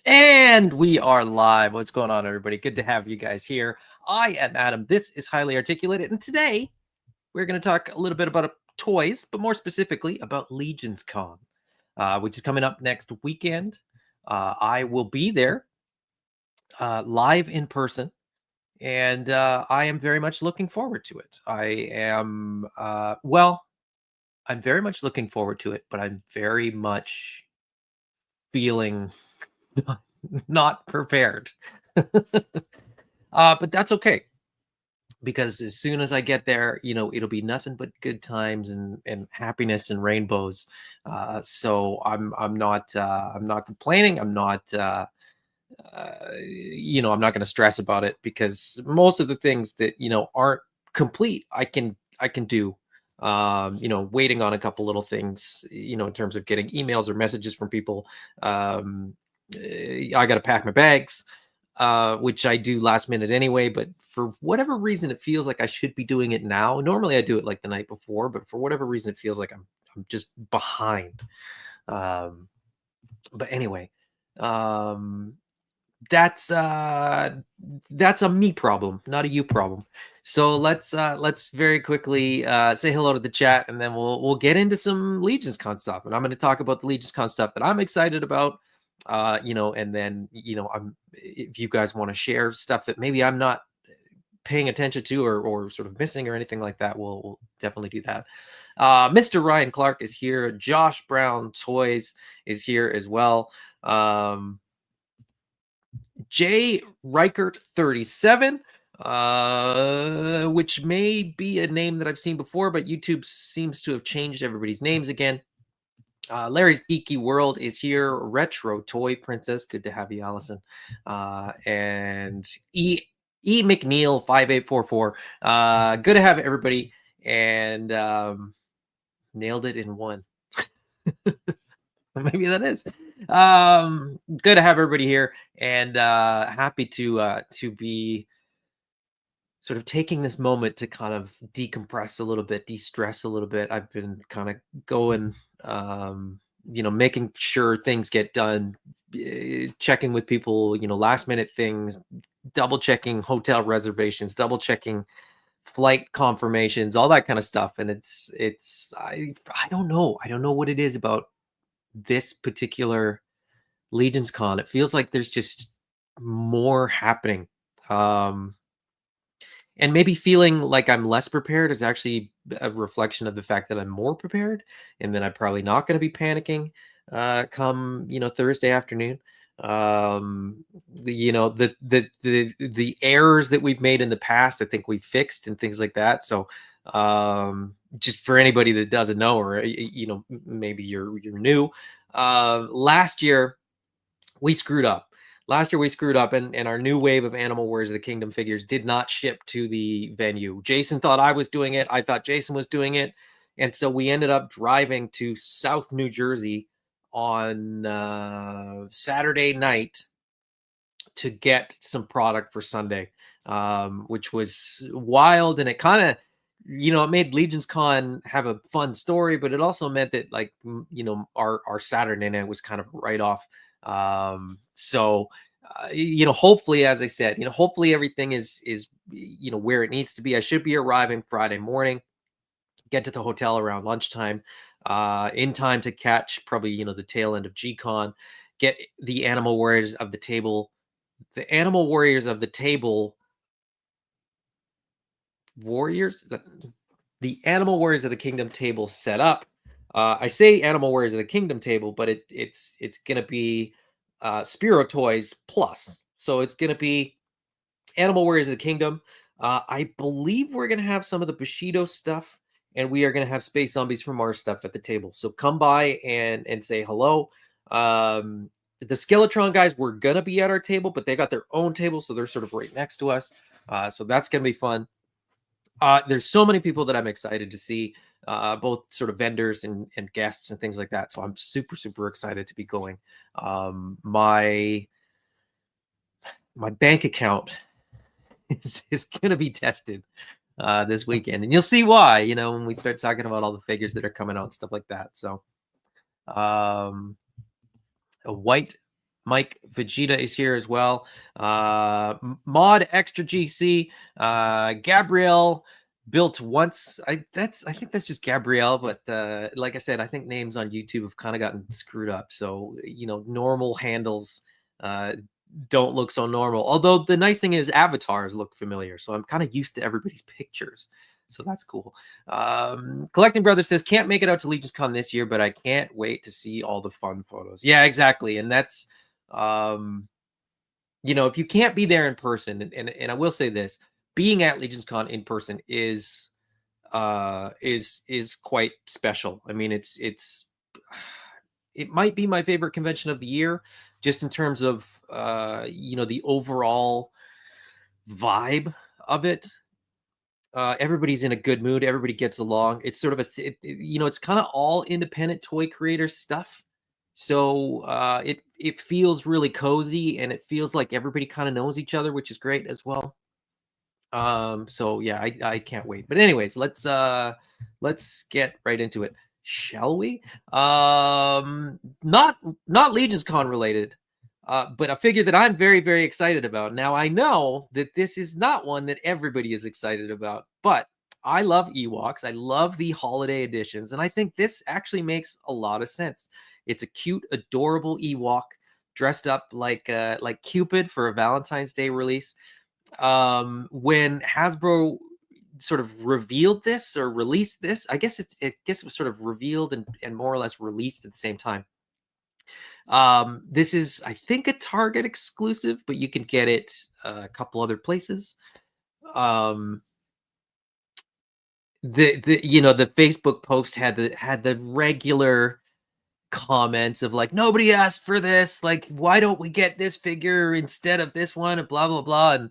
And we are live. What's going on, everybody? Good to have you guys here. I am Adam. This is Highly Articulated. And today we're going to talk a little bit about toys, but more specifically about Legions Con, which is coming up next weekend. I will be there live in person. And I am very much looking forward to it. I'm very much looking forward to it, but I'm very much feeling not prepared. But that's okay, because as soon as I get there, it'll be nothing but good times and happiness and rainbows. So I'm not complaining. I'm not I'm not going to stress about it, because most of the things that aren't complete, I can do. Waiting on a couple little things, in terms of getting emails or messages from people. I got to pack my bags, which I do last minute anyway, but for whatever reason, it feels like I should be doing it now. Normally I do it like the night before, but for whatever reason, it feels like I'm just behind. But anyway, that's a me problem, not a you problem. So let's very quickly say hello to the chat, and then we'll get into some Legions Con stuff. And I'm going to talk about the Legions Con stuff that I'm excited about. And then if you guys want to share stuff that maybe I'm not paying attention to or sort of missing or anything like that, we'll definitely do that. Mr. Ryan Clark is here. Josh Brown Toys is here as well. Jay Reichert 37, which may be a name that I've seen before, but YouTube seems to have changed everybody's names again. Larry's Geeky World is here. Retro Toy Princess, good to have you, Allison. And E McNeil 5844. Good to have everybody. And nailed it in one. Maybe that is. Good to have everybody here, and happy to be sort of taking this moment to kind of decompress a little bit, de-stress a little bit. I've been kind of going, making sure things get done, checking with people, last minute things, double checking hotel reservations, double checking flight confirmations, all that kind of stuff. And I don't know. I don't know what it is about this particular Legions Con. It feels like there's just more happening. And maybe feeling like I'm less prepared is actually a reflection of the fact that I'm more prepared, and then I'm probably not going to be panicking come Thursday afternoon. The errors that we've made in the past, I think we've fixed, and things like that. So just for anybody that doesn't know, or maybe you're new, last year we screwed up. And our new wave of Animal Warriors of the Kingdom figures did not ship to the venue. Jason thought I was doing it. I thought Jason was doing it. And so we ended up driving to South New Jersey on Saturday night to get some product for Sunday, which was wild. And it kind of, it made Legions Con have a fun story, but it also meant that, like, our Saturday night was kind of right off. Hopefully, as I said, hopefully everything is where it needs to be. I should be arriving Friday morning, get to the hotel around lunchtime, in time to catch probably, the tail end of G-Con, get the Animal Warriors of the Table Warriors, the Animal Warriors of the Kingdom table set up. I say Animal Warriors of the Kingdom table, but it's going to be Spiro Toys Plus. So it's going to be Animal Warriors of the Kingdom. I believe we're going to have some of the Bushido stuff, and we are going to have Space Zombies from our stuff at the table. So come by and say hello. The Skeletron guys were going to be at our table, but they got their own table, so they're sort of right next to us. So that's going to be fun. There's so many people that I'm excited to see, both sort of vendors and guests and things like that. So I'm super, super excited to be going. My bank account is going to be tested this weekend, and you'll see why, when we start talking about all the figures that are coming out and stuff like that. So A white Mike Vegeta is here as well. Mod Extra GC, Gabrielle built once. I think that's just Gabrielle, but like I said, I think names on YouTube have kind of gotten screwed up. So normal handles don't look so normal. Although the nice thing is avatars look familiar, so I'm kind of used to everybody's pictures. So that's cool. Collecting Brother says, can't make it out to Legion's Con this year, but I can't wait to see all the fun photos. Yeah, exactly. And that's, if you can't be there in person, and I will say this, being at Legion's Con in person is quite special. I mean, it might be my favorite convention of the year, just in terms of the overall vibe of it. Everybody's in a good mood. Everybody gets along. It's sort of it's kind of all independent toy creator stuff. So it feels really cozy, and it feels like everybody kind of knows each other, which is great as well. So yeah, I can't wait. But anyways, let's get right into it, shall we? Not Legion's Con related. But a figure that I'm very, very excited about. Now, I know that this is not one that everybody is excited about, but I love Ewoks. I love the holiday editions, and I think this actually makes a lot of sense. It's a cute, adorable Ewok dressed up like Cupid for a Valentine's Day release. When Hasbro sort of revealed this or released this, I guess it was sort of revealed and more or less released at the same time. This is, I think, a Target exclusive, but you can get it a couple other places. The Facebook post had the regular comments of like, nobody asked for this, like, why don't we get this figure instead of this one, and blah blah blah. And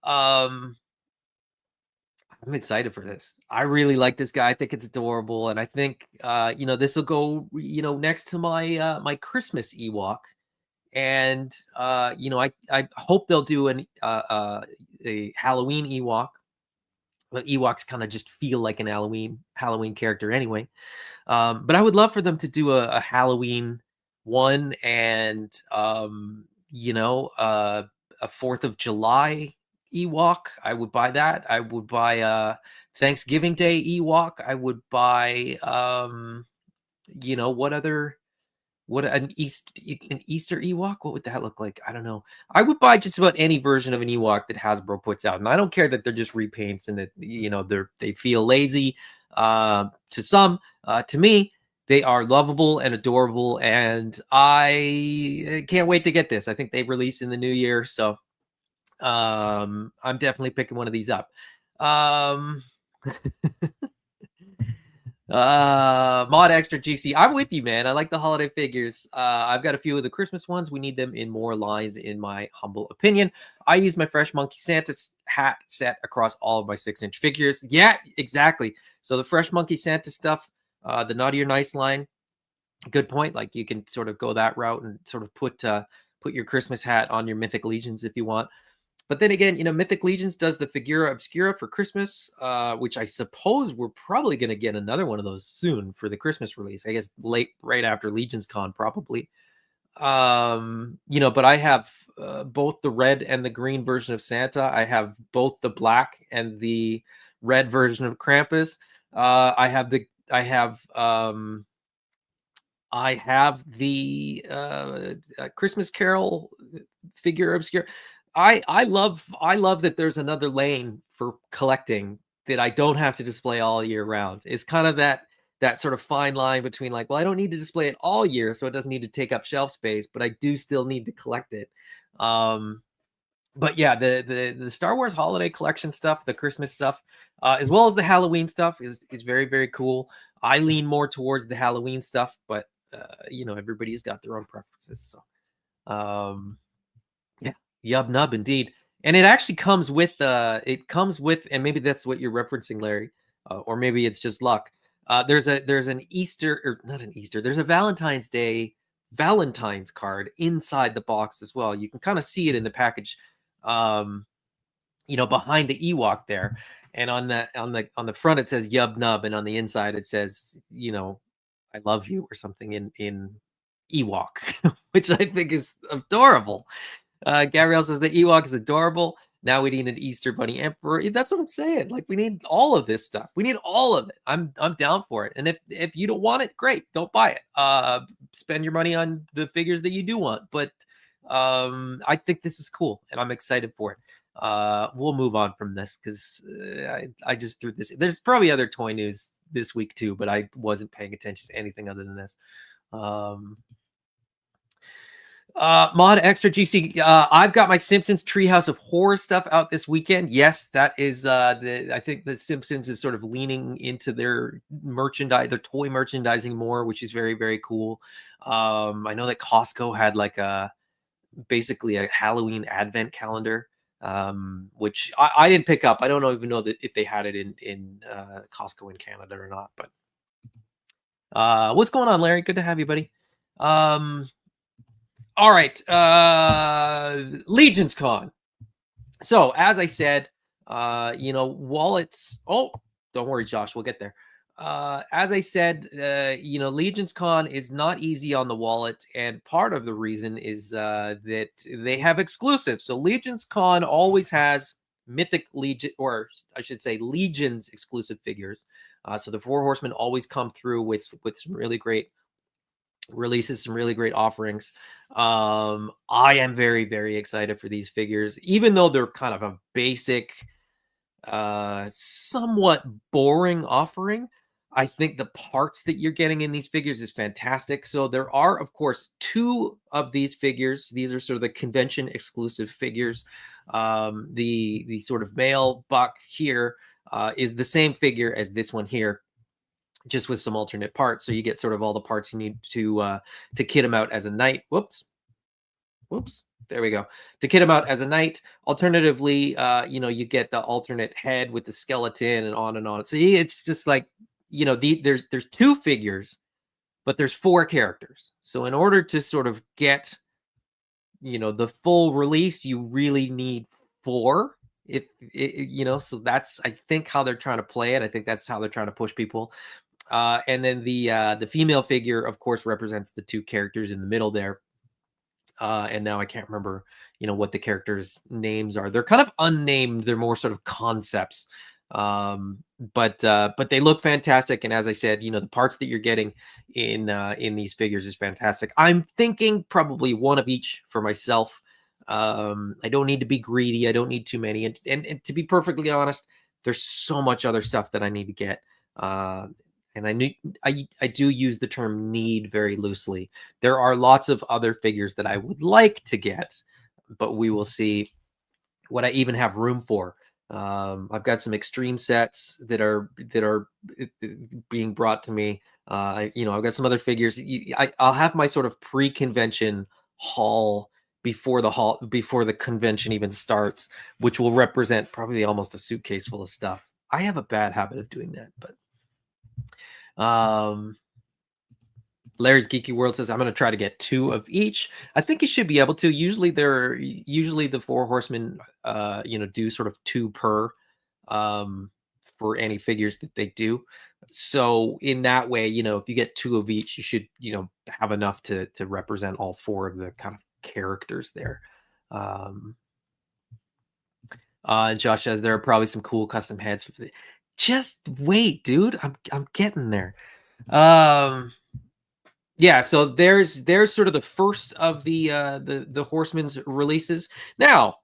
I'm excited for this. I really like this guy. I think it's adorable, and I think this will go next to my my Christmas Ewok. And I hope they'll do a Halloween Ewok. The Ewoks kind of just feel like an Halloween character anyway. But I would love for them to do a Halloween one, and a 4th of July Ewok. I would buy that. I would buy a Thanksgiving Day Ewok. I would buy what an Easter Ewok? What would that look like? I don't know. I would buy just about any version of an Ewok that Hasbro puts out, and I don't care that they're just repaints and that they feel lazy. To some, to me, they are lovable and adorable, and I can't wait to get this. I think they release in the new year, so I'm definitely picking one of these up. Mod Extra GC, I'm with you, man. I like the holiday figures. I've got a few of the Christmas ones. We need them in more lines, in my humble opinion. I use my Fresh Monkey Santa hat set across all of my 6-inch figures. Yeah, exactly. So the Fresh Monkey Santa stuff, the Naughty or Nice line, good point. Like, you can sort of go that route and sort of put your Christmas hat on your Mythic Legions if you want. But then again, Mythic Legions does the Figura Obscura for Christmas, which I suppose we're probably going to get another one of those soon for the Christmas release. I guess right after Legions Con, probably. But I have both the red and the green version of Santa. I have both the black and the red version of Krampus. I have the Christmas Carol Figura Obscura. I love that there's another lane for collecting that I don't have to display all year round. It's kind of that sort of fine line between like, well, I don't need to display it all year, so it doesn't need to take up shelf space, but I do still need to collect it. But yeah, the Star Wars holiday collection stuff, the Christmas stuff, as well as the Halloween stuff is very, very cool. I lean more towards the Halloween stuff, but everybody's got their own preferences. So yeah, Yub Nub indeed. And it actually comes with and maybe that's what you're referencing, Larry, or maybe it's just luck. There's an Easter, or not an Easter, there's a Valentine's card inside the box as well. You can kind of see it in the package, behind the Ewok there. And on the front it says Yub Nub, and on the inside it says, I love you or something in Ewok, which I think is adorable. Gabrielle says the Ewok is adorable. Now we need an Easter Bunny Emperor. That's what I'm saying. Like, we need all of this stuff. We need all of it. I'm down for it. And if you don't want it, great, don't buy it. Spend your money on the figures that you do want. But I think this is cool, and I'm excited for it. We'll move on from this because I just threw this. There's probably other toy news this week too, but I wasn't paying attention to anything other than this. Mod Extra GC. I've got my Simpsons Treehouse of Horror stuff out this weekend. Yes, that is I think the Simpsons is sort of leaning into their merchandise, their toy merchandising more, which is very, very cool. I know that Costco had like basically a Halloween advent calendar, which I didn't pick up. I don't even know that if they had it in Costco in Canada or not. But what's going on, Larry? Good to have you, buddy. All right, Legions Con. So as I said, wallets. Oh, don't worry, Josh, we'll get there. As I said, Legions Con is not easy on the wallet, and part of the reason is that they have exclusives. So Legions Con always has Mythic Legion, or I should say Legions exclusive figures. So the Four Horsemen always come through with some really great releases, some really great offerings. I am very, very excited for these figures, even though they're kind of a basic, somewhat boring offering. I think the parts that you're getting in these figures is fantastic. So there are, of course, 2 of these figures. These are sort of the convention exclusive figures. The sort of male buck here is the same figure as this one here, just with some alternate parts. So you get sort of all the parts you need to kit him out as a knight. Whoops. There we go. To kit him out as a knight. Alternatively, you get the alternate head with the skeleton and on and on. So it's just like, there's 2 figures, but there's 4 characters. So in order to sort of get, the full release, you really need 4. So that's, I think, how they're trying to play it. I think that's how they're trying to push people. And then the female figure, of course, represents the 2 characters in the middle there. And now I can't remember, what the characters' names are. They're kind of unnamed. They're more sort of concepts. But they look fantastic. And as I said, the parts that you're getting in these figures is fantastic. I'm thinking probably 1 of each for myself. I don't need to be greedy. I don't need too many. And to be perfectly honest, there's so much other stuff that I need to get. And I do use the term need very loosely. There are lots of other figures that I would like to get, but we will see what I even have room for. I've got some extreme sets that are being brought to me. I've got some other figures. I'll have my sort of pre-convention haul before the convention even starts, which will represent probably almost a suitcase full of stuff. I have a bad habit of doing that, but Larry's Geeky World says I'm going to try to get 2 of each. I think you should be able to. Usually the 4 horsemen do sort of 2 per for any figures that they do. So in that way, if you get 2 of each, you should have enough to represent all 4 of the kind of characters there. And Josh says there are probably some cool custom heads. Just wait, dude. I'm getting there. Yeah, so there's sort of the first of the Horsemen's releases. Now,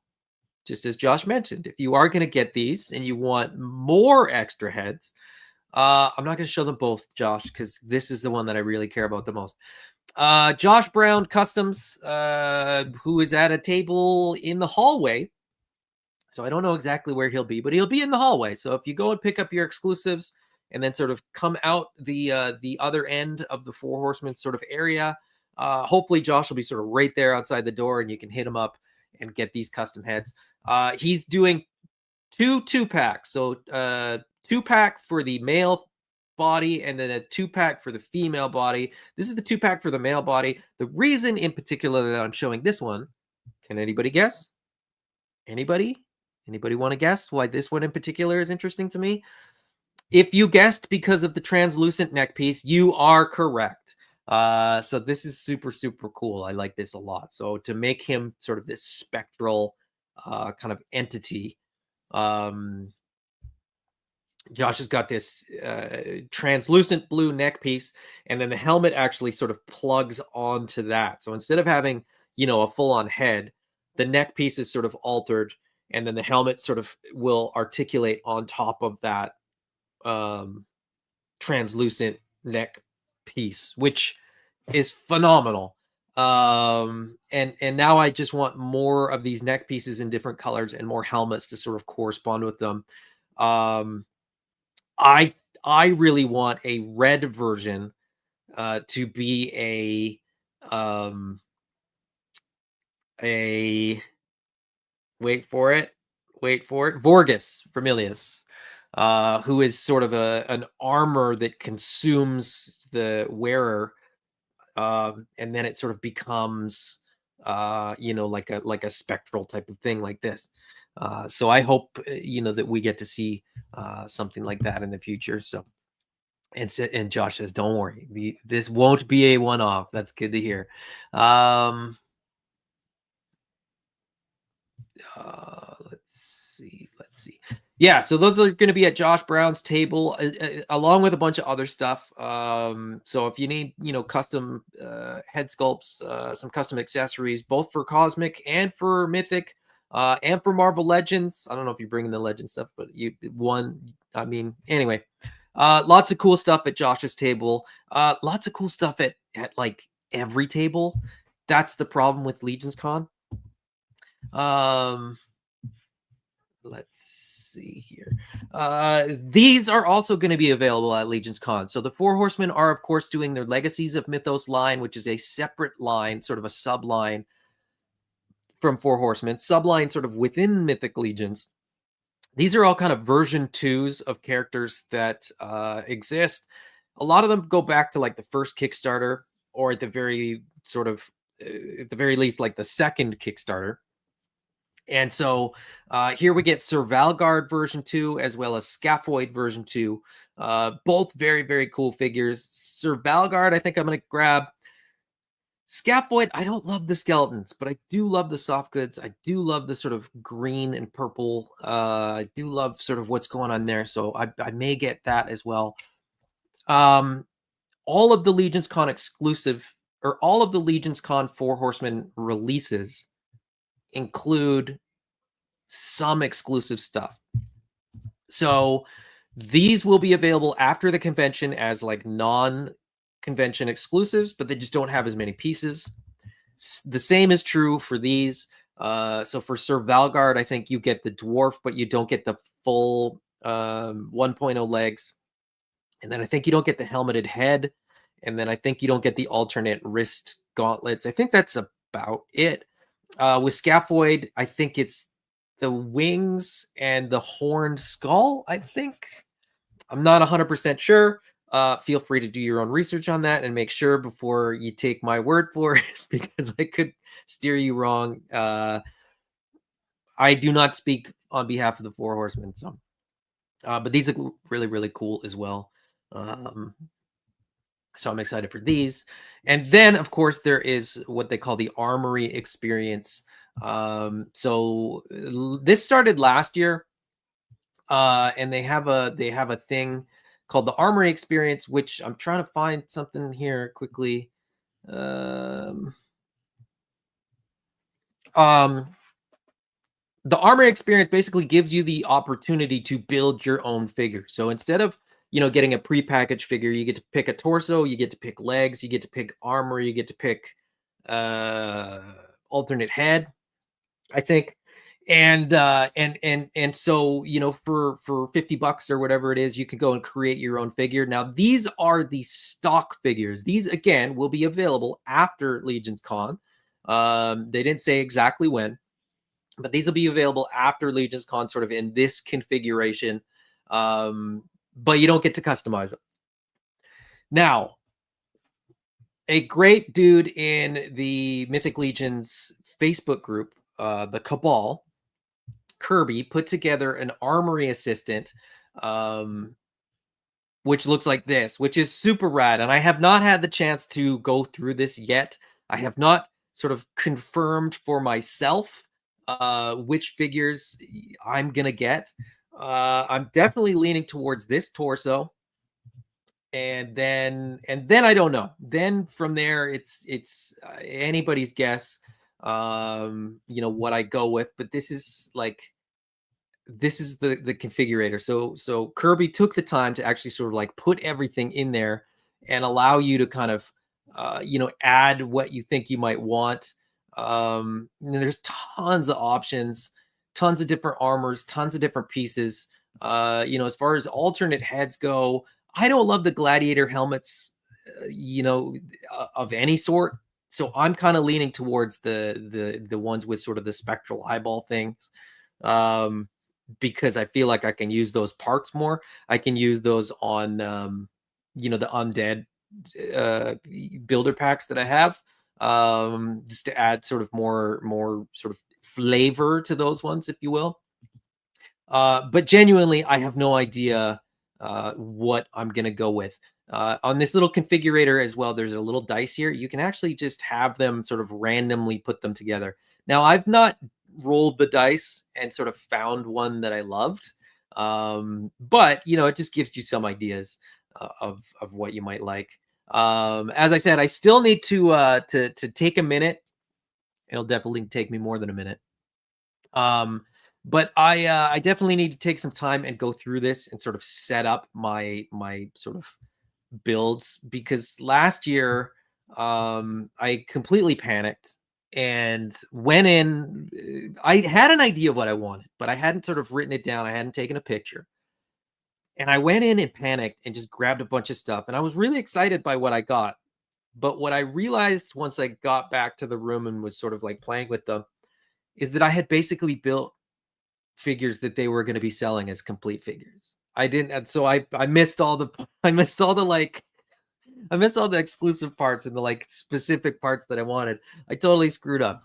just as Josh mentioned, if you are going to get these and you want more extra heads, I'm not going to show them both, Josh, because this is the one that I really care about the most. Josh Brown Customs, who is at a table in the hallway. So I don't know exactly where he'll be, but he'll be in the hallway. So if you go and pick up your exclusives and then sort of come out the other end of the 4 Horsemen sort of area, hopefully Josh will be sort of right there outside the door, and you can hit him up and get these custom heads. He's doing 2 2-packs. So 2-pack for the male body and then a 2-pack for the female body. This is the 2-pack for the male body. The reason in particular that I'm showing this one, can anybody guess? Anybody want to guess why this one in particular is interesting to me? If you guessed because of the translucent neck piece, you are correct. So this is super, super cool. I like this a lot. So to make him sort of this spectral kind of entity, um, Josh has got this translucent blue neck piece, and then the helmet actually sort of plugs onto that. So instead of having, a full-on head, the neck piece is sort of altered, and then the helmet sort of will articulate on top of that um, translucent neck piece, which is phenomenal. And now I just want more of these neck pieces in different colors and more helmets to sort of correspond with them. Um, I I really want a red version to be a wait for it, Vorgus Vermilius, who is sort of an armor that consumes the wearer, and then it sort of becomes like a spectral type of thing like this. So I hope that we get to see something like that in the future. So and Josh says, "Don't worry, this won't be a one-off." That's good to hear. Um, let's see. Yeah, so those are going to be at Josh Brown's table, along with a bunch of other stuff. So if you need, custom head sculpts, some custom accessories, both for Cosmic and for Mythic, and for Marvel Legends. I don't know if you're bringing the Legend stuff, but anyway, lots of cool stuff at Josh's table. Lots of cool stuff at like every table. That's the problem with Legions Con. Um, let's see here. These are also going to be available at Legions Con. So the Four Horsemen are, of course, doing their Legacies of Mythos line, which is a separate line, sort of a subline from Four Horsemen, subline sort of within Mythic Legions. These are all kind of version 2s of characters that exist. A lot of them go back to like the first Kickstarter, or at the very least, like the second Kickstarter. And so here we get Sir Valgard version 2 as well as Scaphoid version 2. Both very, very cool figures. Sir Valgard, I think I'm going to grab. Scaphoid, I don't love the skeletons, but I do love the soft goods. I do love the sort of green and purple. I do love sort of what's going on there. So I may get that as well. All of the Legions Con exclusive, or all of the Legions Con Four Horsemen releases include some exclusive stuff. So these will be available after the convention as like non-convention exclusives, but they just don't have as many pieces. The same is true for these. So for Sir Valgard, I think you get the dwarf, but you don't get the full 1.0 legs. And then I think you don't get the helmeted head. And then I think you don't get the alternate wrist gauntlets. I think that's about it. With Scaphoid, I think it's the wings and the horned skull, I think. I'm not 100% sure. Feel free to do your own research on that and make sure before you take my word for it, because I could steer you wrong. I do not speak on behalf of the Four Horsemen, so but these look really, really cool as well. So I'm excited for these. And then, of course, there is what they call the Armory Experience. So this started last year, and they have a thing called the Armory Experience, which I'm trying to find something here quickly. The Armory Experience basically gives you the opportunity to build your own figure. So instead of getting a prepackaged figure, you get to pick a torso, you get to pick legs, you get to pick armor, you get to pick alternate head, I think. And so for $50 or whatever it is, you can go and create your own figure. Now these are the stock figures. These again will be available after Legions Con. They didn't say exactly when, but these will be available after Legions Con, sort of in this configuration. But you don't get to customize them. Now, a great dude in the Mythic Legions Facebook group, the Cabal, Kirby, put together an armory assistant which looks like this, which is super rad. And I have not had the chance to go through this yet. I have not sort of confirmed for myself which figures I'm gonna get. I'm definitely leaning towards this torso, and then I don't know. Then from there, it's anybody's guess. What I go with, but this is the configurator. So Kirby took the time to actually sort of like put everything in there and allow you to kind of add what you think you might want. And there's tons of options, tons of different armors, tons of different pieces. As far as alternate heads go, I don't love the gladiator helmets, of any sort. So I'm kind of leaning towards the ones with sort of the spectral eyeball things. Um, because I feel like I can use those parts more. I can use those on, the undead builder packs that I have, just to add sort of more sort of flavor to those ones, if you will. But genuinely, I have no idea what I'm gonna go with. On this little configurator as well, there's a little dice here. You can actually just have them sort of randomly put them together. Now, I've not rolled the dice and sort of found one that I loved. But it just gives you some ideas of what you might like. As I said, I still need to take a minute. It'll definitely take me more than a minute. But I definitely need to take some time and go through this and sort of set up my sort of builds, because last year I completely panicked and went in. I had an idea of what I wanted, but I hadn't sort of written it down. I hadn't taken a picture. And I went in and panicked and just grabbed a bunch of stuff. And I was really excited by what I got. But what I realized once I got back to the room and was sort of like playing with them is that I had basically built figures that they were going to be selling as complete figures. I didn't, and so I missed all the I missed all the like I missed all the exclusive parts and the like specific parts that I wanted. I totally screwed up.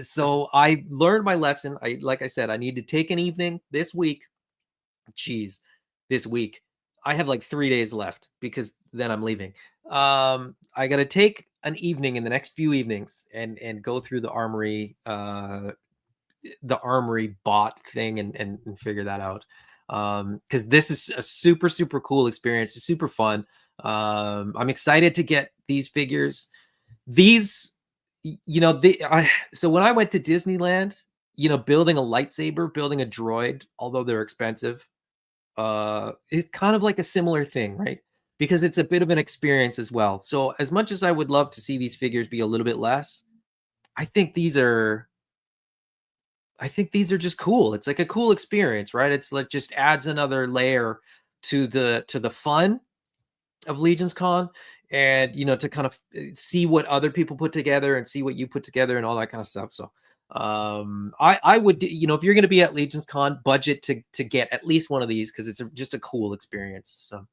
So I learned my lesson. Like I said, I need to take an evening this week. Jeez, this week. I have like 3 days left because then I'm leaving. I got to take an evening in the next few evenings and go through the armory bot thing and figure that out. Because this is a super, super cool experience. It's super fun. I'm excited to get these figures. These, so when I went to Disneyland, building a lightsaber, building a droid, although they're expensive, it's kind of like a similar thing, right? Because it's a bit of an experience as well. So as much as I would love to see these figures be a little bit less, I think these are just cool. It's like a cool experience, right? It's like just adds another layer to the fun of Legion's Con, and to kind of see what other people put together and see what you put together and all that kind of stuff. So I would, if you're going to be at Legion's Con, budget to get at least one of these, because it's just a cool experience. So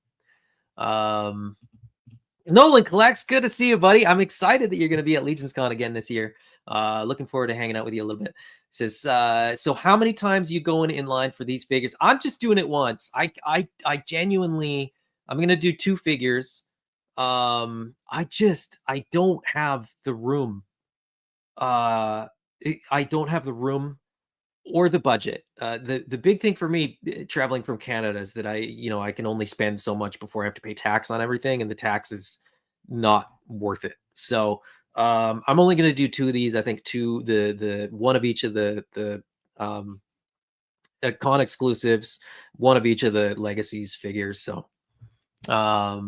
Nolan Collects, good to see you, buddy. I'm excited that you're going to be at Legion's Con again this year. Looking forward to hanging out with you a little bit. Says, so how many times are you going in line for these figures? I'm just doing it once. I genuinely, I'm going to do 2 figures. I don't have the room. I don't have the room or the budget. The big thing for me traveling from Canada is that I can only spend so much before I have to pay tax on everything, and the tax is not worth it. So I'm only going to do 2 of these. I think 2, the one of each of the con exclusives, one of each of the legacies figures. So have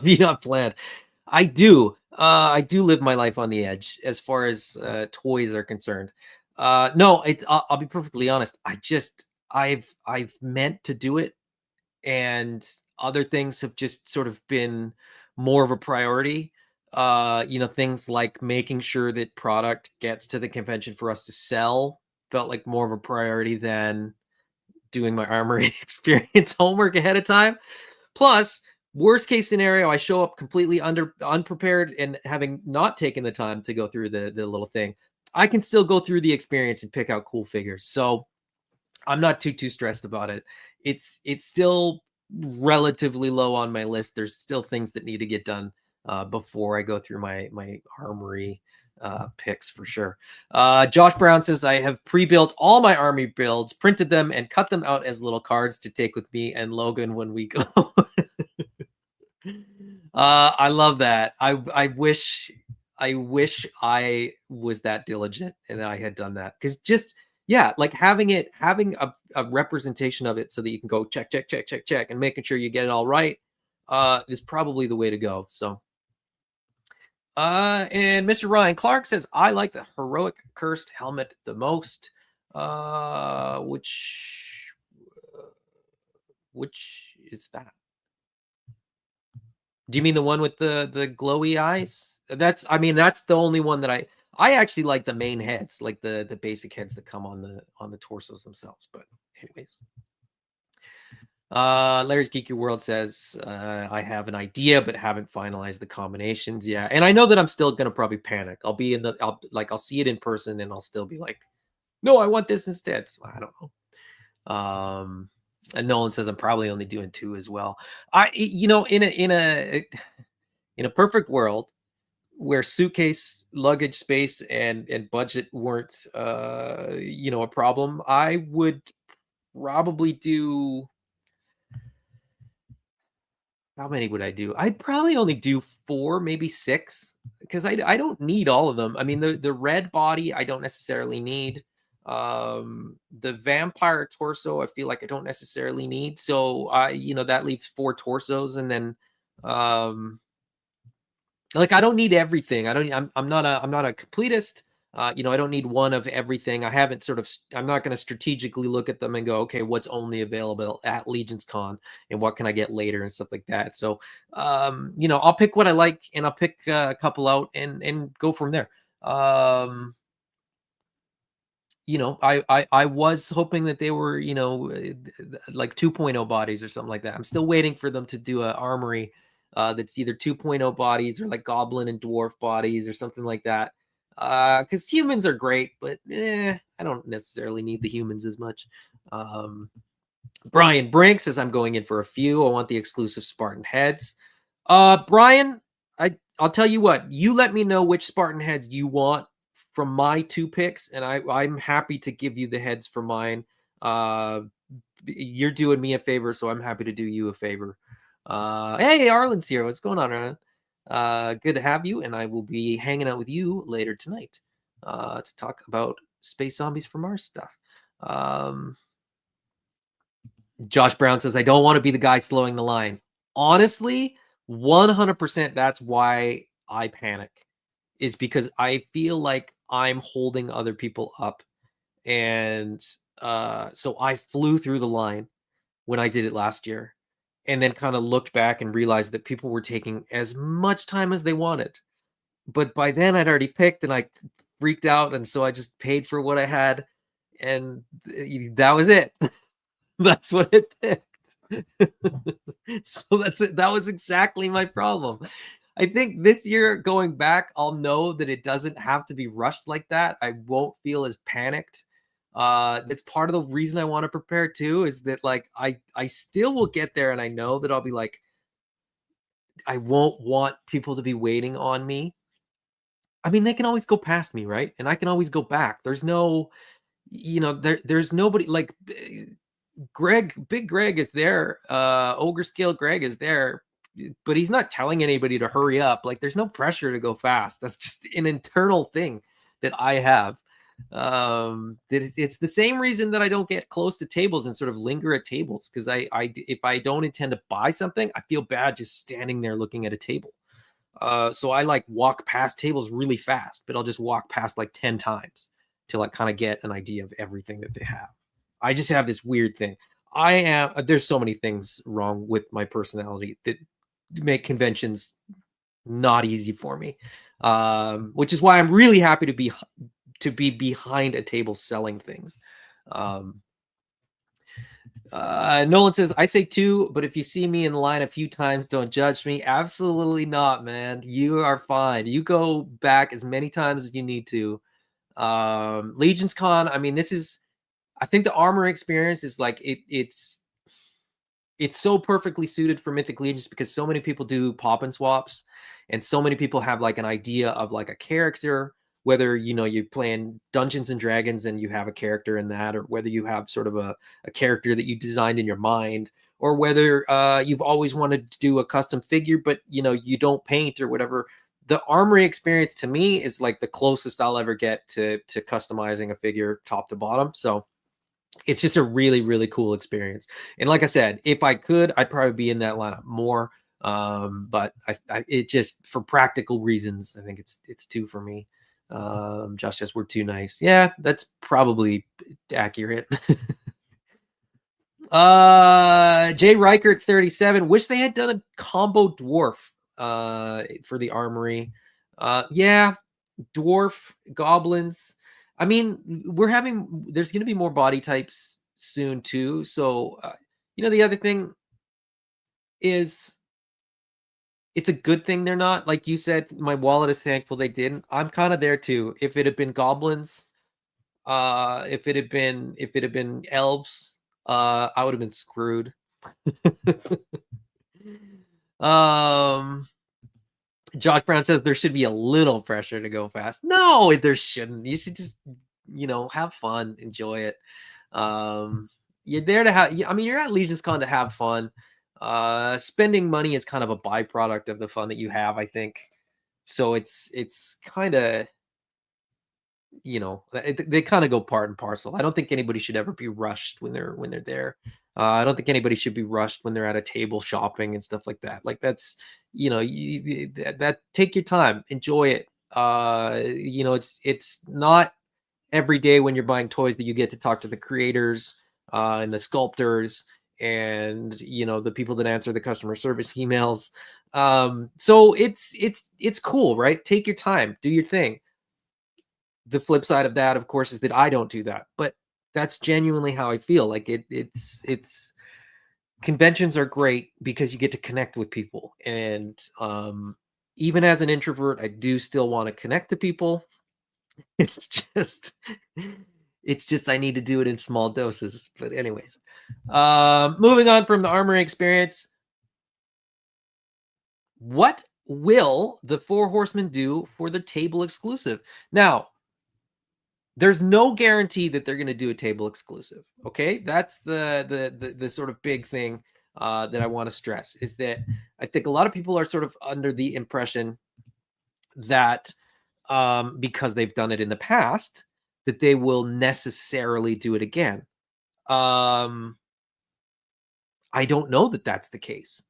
you not planned? I do live my life on the edge as far as toys are concerned. No, I'll be perfectly honest. I've meant to do it, and other things have just sort of been more of a priority. Things like making sure that product gets to the convention for us to sell felt like more of a priority than doing my armory experience homework ahead of time. Plus, worst case scenario, I show up completely unprepared and having not taken the time to go through the little thing. I can still go through the experience and pick out cool figures. So I'm not too stressed about it. It's still relatively low on my list. There's still things that need to get done before I go through my armory picks for sure. Josh Brown says I have pre-built all my army builds, printed them, and cut them out as little cards to take with me and Logan when we go. I love that. I wish I was that diligent and I had done that, because just yeah, like having a representation of it so that you can go check and making sure you get it all right is probably the way to go. So and Mr. Ryan Clark says I like the heroic cursed helmet the most. Which is that? Do you mean the one with the glowy eyes? That's the only one that I actually like the main heads, like the basic heads that come on the torsos themselves. But anyways. Larry's Geeky World says I have an idea but haven't finalized the combinations. Yeah, and I know that I'm still gonna probably panic. I'll see it in person and I'll still be like, no, I want this instead. So I don't know. And Nolan says I'm probably only doing 2 as well. In a perfect world where suitcase, luggage space, and budget weren't a problem, I would probably do. How many would I do? I'd probably only do 4, maybe 6, because I don't need all of them. I mean, the red body I don't necessarily need. The vampire torso I feel like I don't necessarily need. So that leaves 4 torsos, and then like I don't need everything. I'm not a completist. I don't need one of everything. I'm not going to strategically look at them and go, okay, what's only available at Legion's Con and what can I get later and stuff like that. So, I'll pick what I like and I'll pick a couple out and go from there. I was hoping that they were, like 2.0 bodies or something like that. I'm still waiting for them to do an armory that's either 2.0 bodies or like goblin and dwarf bodies or something like that. Because humans are great, but I don't necessarily need the humans as much. Brian Brink says I'm going in for a few. I want the exclusive Spartan heads. Brian, I'll tell you what. You let me know which Spartan heads you want from my 2 picks, and I'm happy to give you the heads for mine. You're doing me a favor, so I'm happy to do you a favor. Hey, Arlen's here. What's going on, Arlen? Good to have you, and I will be hanging out with you later tonight to talk about Space Zombies from Mars stuff. Josh Brown says, I don't want to be the guy slowing the line. Honestly, 100% that's why I panic, is because I feel like I'm holding other people up. And so I flew through the line when I did it last year, and then kind of looked back and realized that people were taking as much time as they wanted. But by then I'd already picked and I freaked out. And so I just paid for what I had. And that was it. That's what it picked. So that's it. That was exactly my problem. I think this year going back, I'll know that it doesn't have to be rushed like that. I won't feel as panicked. That's part of the reason I want to prepare too, is that like I still will get there, and I know that I'll be like, I won't want people to be waiting on me. I mean, they can always go past me, right? And I can always go back. There's no, there's nobody like Big Greg is there. Ogre Scale Greg is there, but he's not telling anybody to hurry up. Like there's no pressure to go fast. That's just an internal thing that I have. It's the same reason that I don't get close to tables and sort of linger at tables, because if I don't intend to buy something, I feel bad just standing there looking at a table. So I like walk past tables really fast, but I'll just walk past like 10 times till I kind of get an idea of everything that they have. I just have this weird thing. There's so many things wrong with my personality that make conventions not easy for me. Which is why I'm really happy to be behind a table selling things. Nolan says, I say 2, but if you see me in line a few times, don't judge me. Absolutely not, man. You are fine. You go back as many times as you need to. Legion's Con, I mean, this is I think the armor experience is like it's so perfectly suited for Mythic Legions because so many people do pop and swaps, and so many people have like an idea of like a character, whether you're playing Dungeons and Dragons and you have a character in that, or whether you have sort of a character that you designed in your mind, or whether you've always wanted to do a custom figure, but you don't paint or whatever. The armory experience to me is like the closest I'll ever get to customizing a figure top to bottom. So it's just a really, really cool experience. And like I said, if I could, I'd probably be in that lineup more. But it just, for practical reasons, I think it's two for me. Josh says we're too nice. Yeah, that's probably accurate. Jay Reichert 37. Wish they had done a combo dwarf for the armory. Yeah, dwarf goblins. I mean, there's going to be more body types soon too. So, the other thing is it's a good thing they're not. Like you said, my wallet is thankful they didn't. I'm kind of there too. If it had been goblins, if it had been elves, I would have been screwed. Josh Brown says there should be a little pressure to go fast. No, there shouldn't. You should just, have fun, enjoy it. You're there to have. I mean, you're at Legion's Con to have fun. Spending money is kind of a byproduct of the fun that you have, I think. So it's kind of, they kind of go part and parcel. I don't think anybody should ever be rushed when they're there. I don't think anybody should be rushed when they're at a table shopping and stuff like that. Like that's, that take your time, enjoy it. It's not every day when you're buying toys that you get to talk to the creators and the sculptors and the people that answer the customer service emails. So it's cool, right? Take your time, do your thing. The flip side of that, of course, is that I don't do that, but that's genuinely how I feel. Like it's conventions are great because you get to connect with people. And even as an introvert, I do still want to connect to people. It's just I need to do it in small doses. But anyways, moving on from the armory experience, what will the Four Horsemen do for the table exclusive? Now, there's no guarantee that they're going to do a table exclusive. Okay, that's the sort of big thing that I want to stress is that I think a lot of people are sort of under the impression that because they've done it in the past, that they will necessarily do it again. I don't know that that's the case.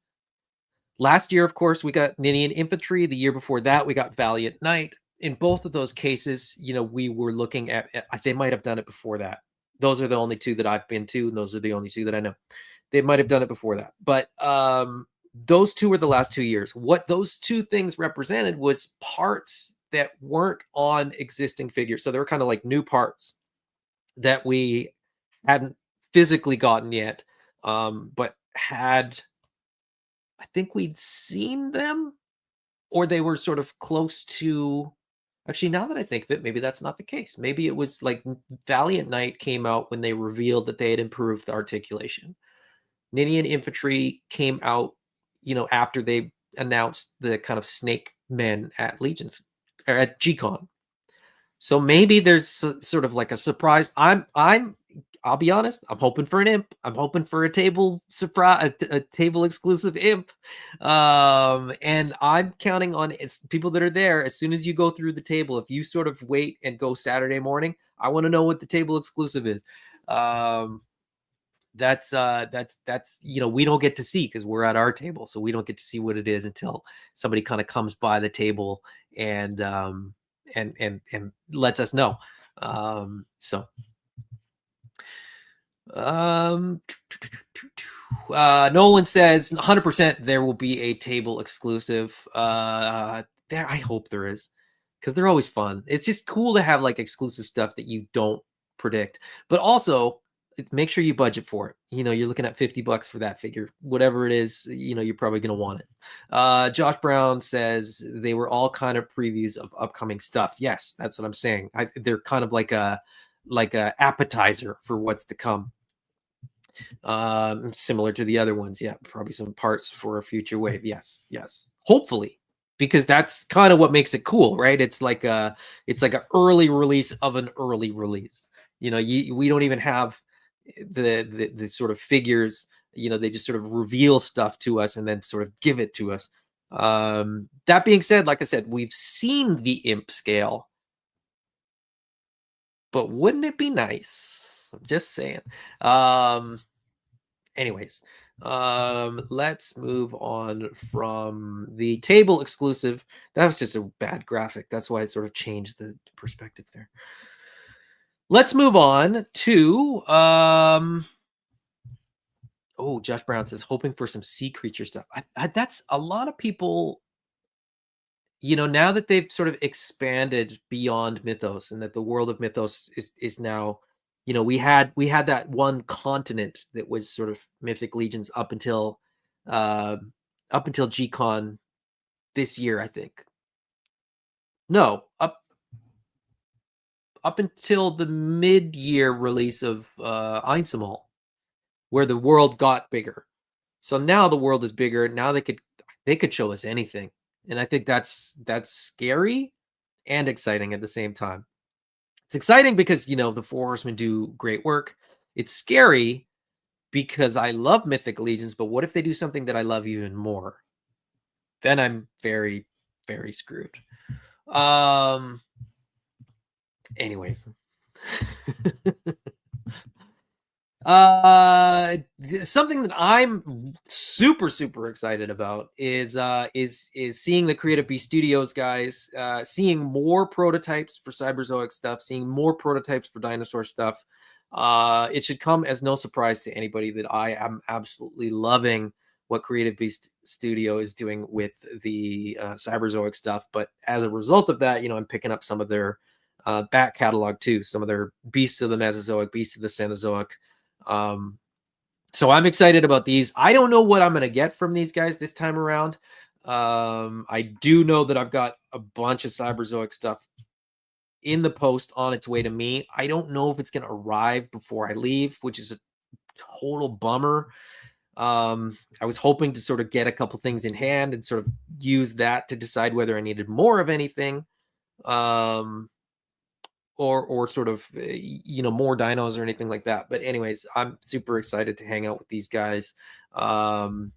Last year, of course, we got Ninian Infantry. The year before that, we got Valiant Knight. In both of those cases, we were looking at, they might have done it before that. Those are the only two that I've been to, and those are the only two that I know. They might have done it before that. But those two were the last 2 years. What those two things represented was parts that weren't on existing figures. So they were kind of like new parts that we hadn't physically gotten yet, but had, I think we'd seen them, or they were sort of close to. Actually, now that I think of it, maybe that's not the case. Maybe it was like Valiant Knight came out when they revealed that they had improved the articulation. Ninian Infantry came out, after they announced the kind of snake men at Legions or at G-Con. So maybe there's sort of like a surprise. I'll be honest, I'm hoping for an imp. I'm hoping for a table surprise, a table exclusive imp. And I'm counting on people that are there. As soon as you go through the table, if you sort of wait and go Saturday morning, I want to know what the table exclusive is. That's we don't get to see because we're at our table, so we don't get to see what it is until somebody kind of comes by the table and lets us know. Nolan says 100% there will be a table exclusive. There, I hope there is, because they're always fun. It's just cool to have like exclusive stuff that you don't predict, but also make sure you budget for it. You're looking at $50 for that figure, whatever it is. You're probably going to want it. Josh Brown says they were all kind of previews of upcoming stuff. Yes, that's what I'm saying. They're kind of like a like a appetizer for what's to come. Similar to the other ones. Yeah, probably some parts for a future wave. Yes, yes. Hopefully, because that's kind of what makes it cool, right? It's like an early release of an early release. You know, we don't even have the sort of figures. You know, they just sort of reveal stuff to us and then sort of give it to us. That being said, like I said, we've seen the imp scale, but wouldn't it be nice? I'm just saying. Anyways, let's move on from the table exclusive. That was just a bad graphic. That's why it sort of changed the perspective there. Let's move on to oh, Josh Brown says hoping for some sea creature stuff. That's a lot of people, you know, now that they've sort of expanded beyond Mythos and that the world of Mythos is now, you know, we had that one continent that was sort of Mythic Legions up until GCon this year, I think. No, up until the mid-year release of Einsamall, where the world got bigger. So now the world is bigger. Now they could show us anything. And I think that's scary and exciting at the same time. It's exciting because, you know, the Four Horsemen do great work. It's scary because I love Mythic Legions, but what if they do something that I love even more? Then I'm very, very screwed. Anyways. Something that I'm super excited about is seeing the Creative Beast Studios guys, seeing more prototypes for Cyberzoic stuff, seeing more prototypes for dinosaur stuff. It should come as no surprise to anybody that I am absolutely loving what Creative Beast Studio is doing with the Cyberzoic stuff. But as a result of that, you know, I'm picking up some of their back catalog too, some of their Beasts of the Mesozoic, Beasts of the Cenozoic. So I'm excited about these. I don't know what I'm going to get from these guys this time around. I do know that I've got a bunch of Cyberzoic stuff in the post on its way to me. I don't know if it's going to arrive before I leave, which is a total bummer. I was hoping to sort of get a couple things in hand and sort of use that to decide whether I needed more of anything. Or sort of, you know, more dinos or anything like that. But anyways, I'm super excited to hang out with these guys and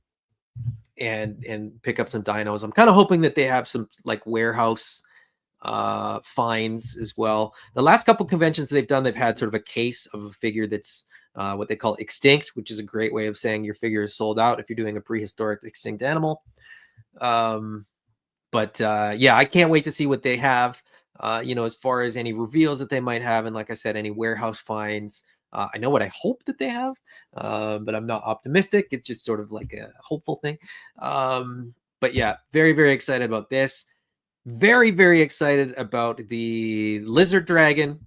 pick up some dinos. I'm kind of hoping that they have some like warehouse finds as well. The last couple conventions they've done, they've had sort of a case of a figure that's what they call extinct, which is a great way of saying your figure is sold out if you're doing a prehistoric extinct animal. But yeah, I can't wait to see what they have. You know, as far as any reveals that they might have, and like I said, any warehouse finds. I know what I hope that they have, but I'm not optimistic. It's just sort of like a hopeful thing. But yeah, very excited about this. Very excited about the Lizard Dragon.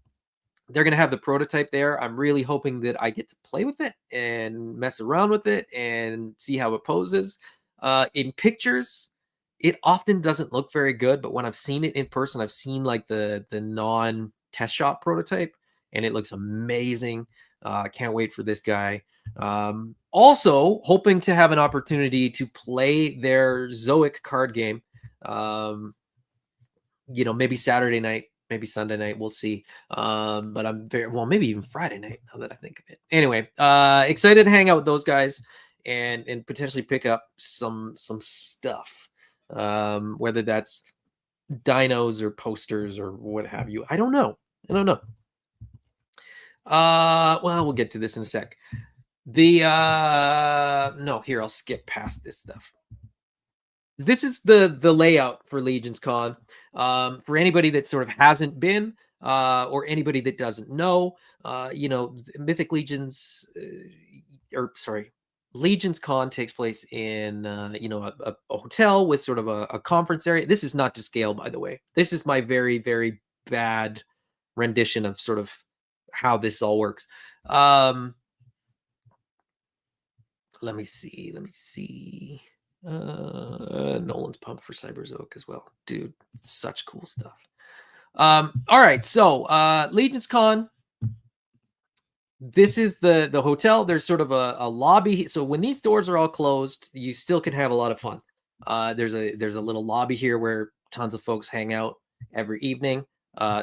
They're going to have the prototype there. I'm really hoping that I get to play with it and mess around with it and see how it poses. In pictures, it often doesn't look very good, but when I've seen it in person, I've seen like the non-test shot prototype, and it looks amazing. Can't wait for this guy. Also, hoping to have an opportunity to play their Zoic card game. You know, maybe Saturday night, maybe Sunday night, we'll see. But I'm maybe even Friday night, now that I think of it. Anyway, excited to hang out with those guys and potentially pick up some stuff. Whether that's dinos or posters or what have you. I don't know. Well, we'll get to this in a sec. No, here, I'll skip past this stuff. This is the layout for Legions Con. For anybody that sort of hasn't been, or anybody that doesn't know, you know, Mythic Legions, Legions Con takes place in, you know, a hotel with sort of a conference area. This is not to scale, by the way. This is my very bad rendition of sort of how this all works. Let me see. Nolan's pumped for Cyberzoic as well. Dude, such cool stuff. All right, so Legions Con this is the hotel. There's sort of a lobby. So when these doors are all closed, you still can have a lot of fun. There's a little lobby here where tons of folks hang out every evening.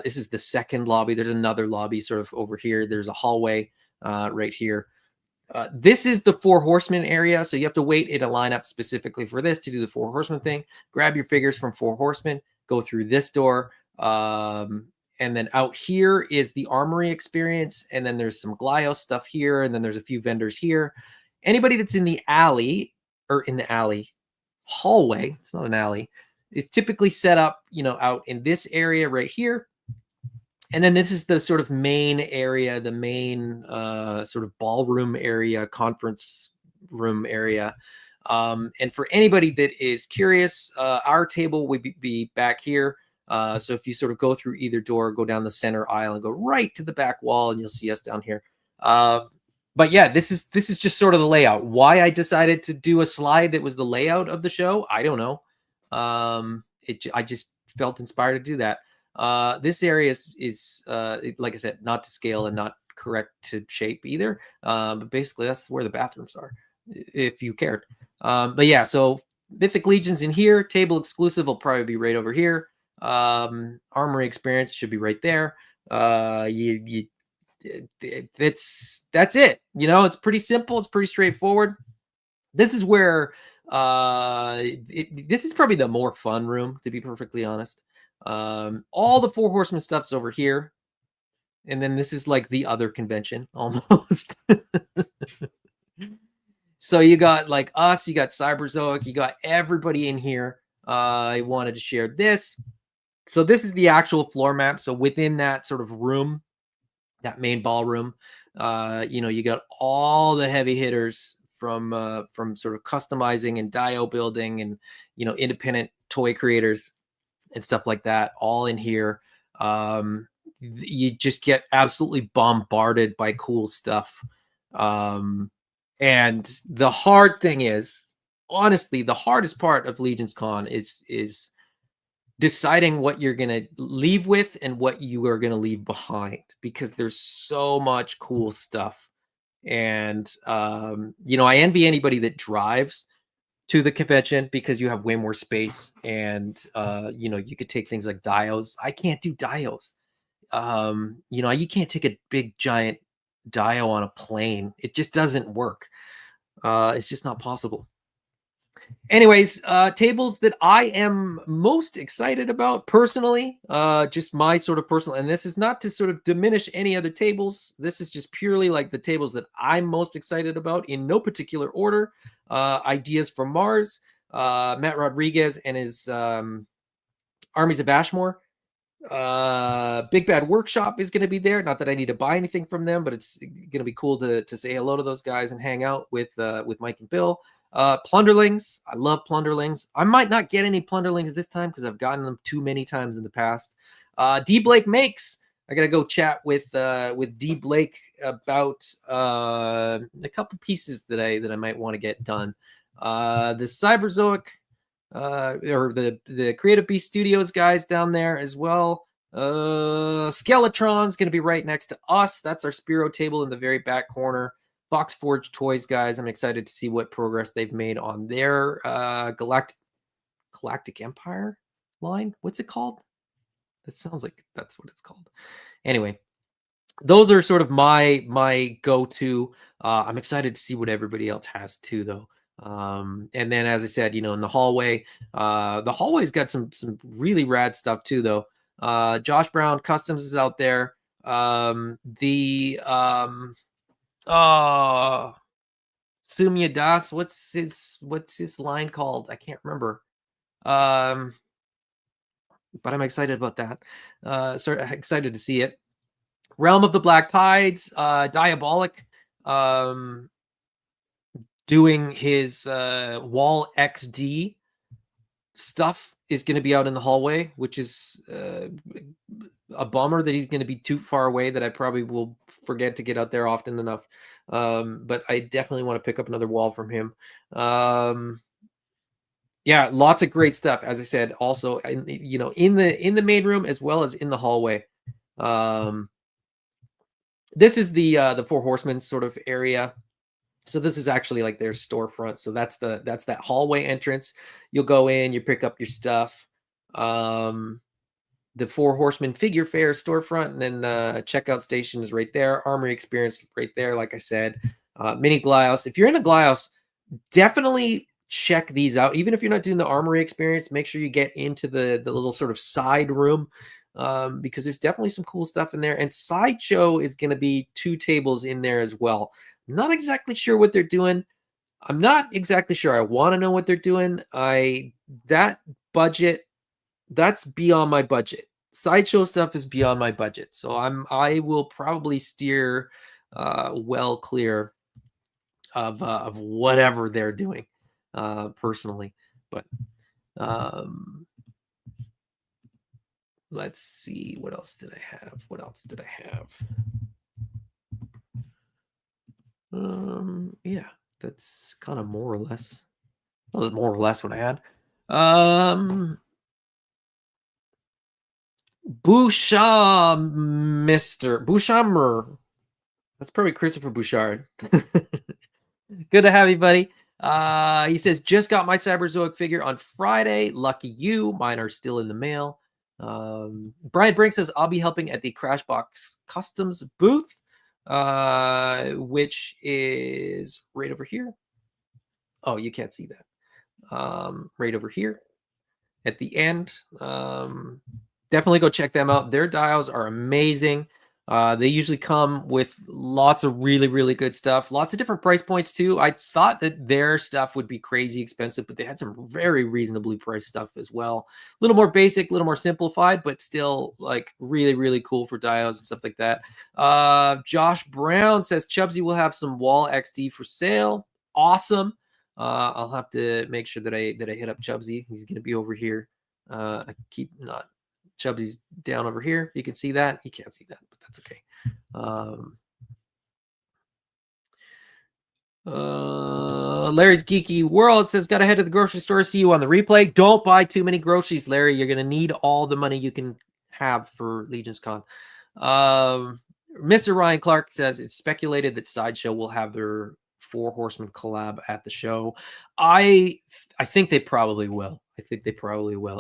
This is the second lobby. There's another lobby sort of over here. There's a hallway right here. This is the Four Horsemen area, so you have to wait in a lineup specifically for this to do the Four Horsemen thing. Grab your figures from Four Horsemen, go through this door, and then out here is the Armory experience, and then there's some Glyos stuff here, and then there's a few vendors here. Anybody that's in the alley, or in the alley, hallway, it's not an alley, is typically set up, out in this area right here. And then this is the sort of main area, the main sort of ballroom area, conference room area. And for anybody that is curious, our table would be back here. So if you sort of go through either door, go down the center aisle and go right to the back wall, and you'll see us down here. But yeah, this is just sort of the layout. Why I decided to do a slide that was the layout of the show, I don't know. I just felt inspired to do that. This area is like I said, not to scale and not correct to shape either. But basically that's where the bathrooms are, if you cared. But yeah, so Mythic Legion's in here. Table exclusive will probably be right over here. Armory experience should be right there. That's it. It's pretty simple. It's pretty straightforward. This is where this is probably the more fun room, to be perfectly honest. All the Four Horsemen stuff's over here, and then this is like the other convention almost. So you got like us, you got Cyberzoic, you got everybody in here. I wanted to share this. So this is the actual floor map. So within that sort of room, that main ballroom, you got all the heavy hitters from sort of customizing and dio building and independent toy creators and stuff like that, all in here. You just get absolutely bombarded by cool stuff. And the hard thing is, honestly, the hardest part of Legion's Con is deciding what you're going to leave with and what you are going to leave behind, because there's so much cool stuff. And, I envy anybody that drives to the convention, because you have way more space, and you could take things like dios. I can't do dios. You can't take a big giant dio on a plane. It just doesn't work. It's just not possible. Anyways, tables that I am most excited about personally, just my sort of personal, and this is not to sort of diminish any other tables. This is just purely like the tables that I'm most excited about in no particular order. Ideas from Mars, Matt Rodriguez and his Armies of Ashmore. Big Bad Workshop is going to be there. Not that I need to buy anything from them, but it's going to be cool to say hello to those guys and hang out with Mike and Bill. Plunderlings. I love Plunderlings. I might not get any Plunderlings this time because I've gotten them too many times in the past. D Blake Makes. I gotta go chat with D Blake about a couple pieces that I might want to get done. The Cyberzoic or the Creative Beast Studios guys down there as well. Skeletron's gonna be right next to us. That's our Spiro table in the very back corner. Fox Forge Toys guys, I'm excited to see what progress they've made on their Galactic Empire line. What's it called? That sounds like that's what it's called. Anyway, those are sort of my go-to. I'm excited to see what everybody else has too, though. And then, as I said, in the hallway's got some really rad stuff too, though. Josh Brown Customs is out there. Sumya Das, what's his line called? I can't remember. But I'm excited about that. Sort of excited to see it. Realm of the Black Tides, Diabolic, doing his Wall XD stuff is going to be out in the hallway, which is a bummer that he's going to be too far away, that I probably will forget to get out there often enough. But I definitely want to pick up another wall from him. Yeah, lots of great stuff. As I said, also, in the main room as well as in the hallway. This is the Four Horsemen sort of area. So this is actually like their storefront. So that's that hallway entrance. You'll go in, you pick up your stuff. The Four Horsemen Figure Fair storefront, and then checkout station is right there. Armory Experience right there, like I said. Mini Glyos. If you're into Glyos, definitely check these out. Even if you're not doing the Armory Experience, make sure you get into the little sort of side room, because there's definitely some cool stuff in there. And Sideshow is going to be 2 tables in there as well. Not exactly sure what they're doing. I'm not exactly sure I want to know what they're doing. That budget, that's beyond my budget. Sideshow stuff is beyond my budget. So I will probably steer well clear of whatever they're doing personally. But let's see, what else did I have? Yeah, that's kind of more or less. That was more or less what I had. Bouchammer. That's probably Christopher Bouchard. Good to have you, buddy. He says, just got my Cyberzoic figure on Friday. Lucky you. Mine are still in the mail. Brian Brink says, I'll be helping at the Crashbox Customs booth, which is right over here. Oh, you can't see that. Right over here at the end. Definitely go check them out. Their dials are amazing. They usually come with lots of really, really good stuff. Lots of different price points too. I thought that their stuff would be crazy expensive, but they had some very reasonably priced stuff as well. A little more basic, a little more simplified, but still like really, really cool for dials and stuff like that. Josh Brown says Chubsy will have some Wall XD for sale. Awesome. I'll have to make sure that I hit up Chubsy. He's going to be over here. I keep not. Chubsy's down over here. You can see that. You can't see that, but that's okay. Larry's Geeky World says, gotta head to the grocery store. See you on the replay. Don't buy too many groceries, Larry. You're gonna need all the money you can have for Legion's Con. Mr. Ryan Clark says it's speculated that Sideshow will have their Four Horsemen collab at the show. I think they probably will.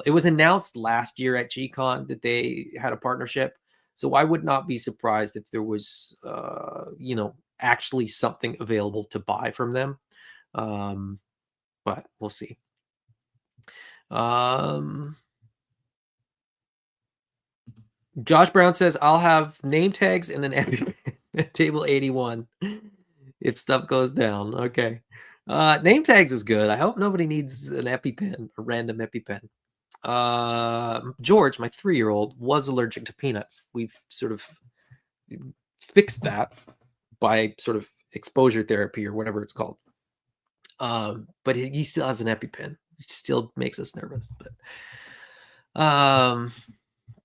It was announced last year at G-Con that they had a partnership. So I would not be surprised if there was, actually something available to buy from them. But we'll see. Josh Brown says, I'll have name tags and an EpiPen at table 81 if stuff goes down. Okay. Name tags is good. I hope nobody needs an EpiPen, a random EpiPen. George, my 3-year-old, was allergic to peanuts. We've sort of fixed that by sort of exposure therapy or whatever it's called. But he still has an EpiPen. It still makes us nervous. But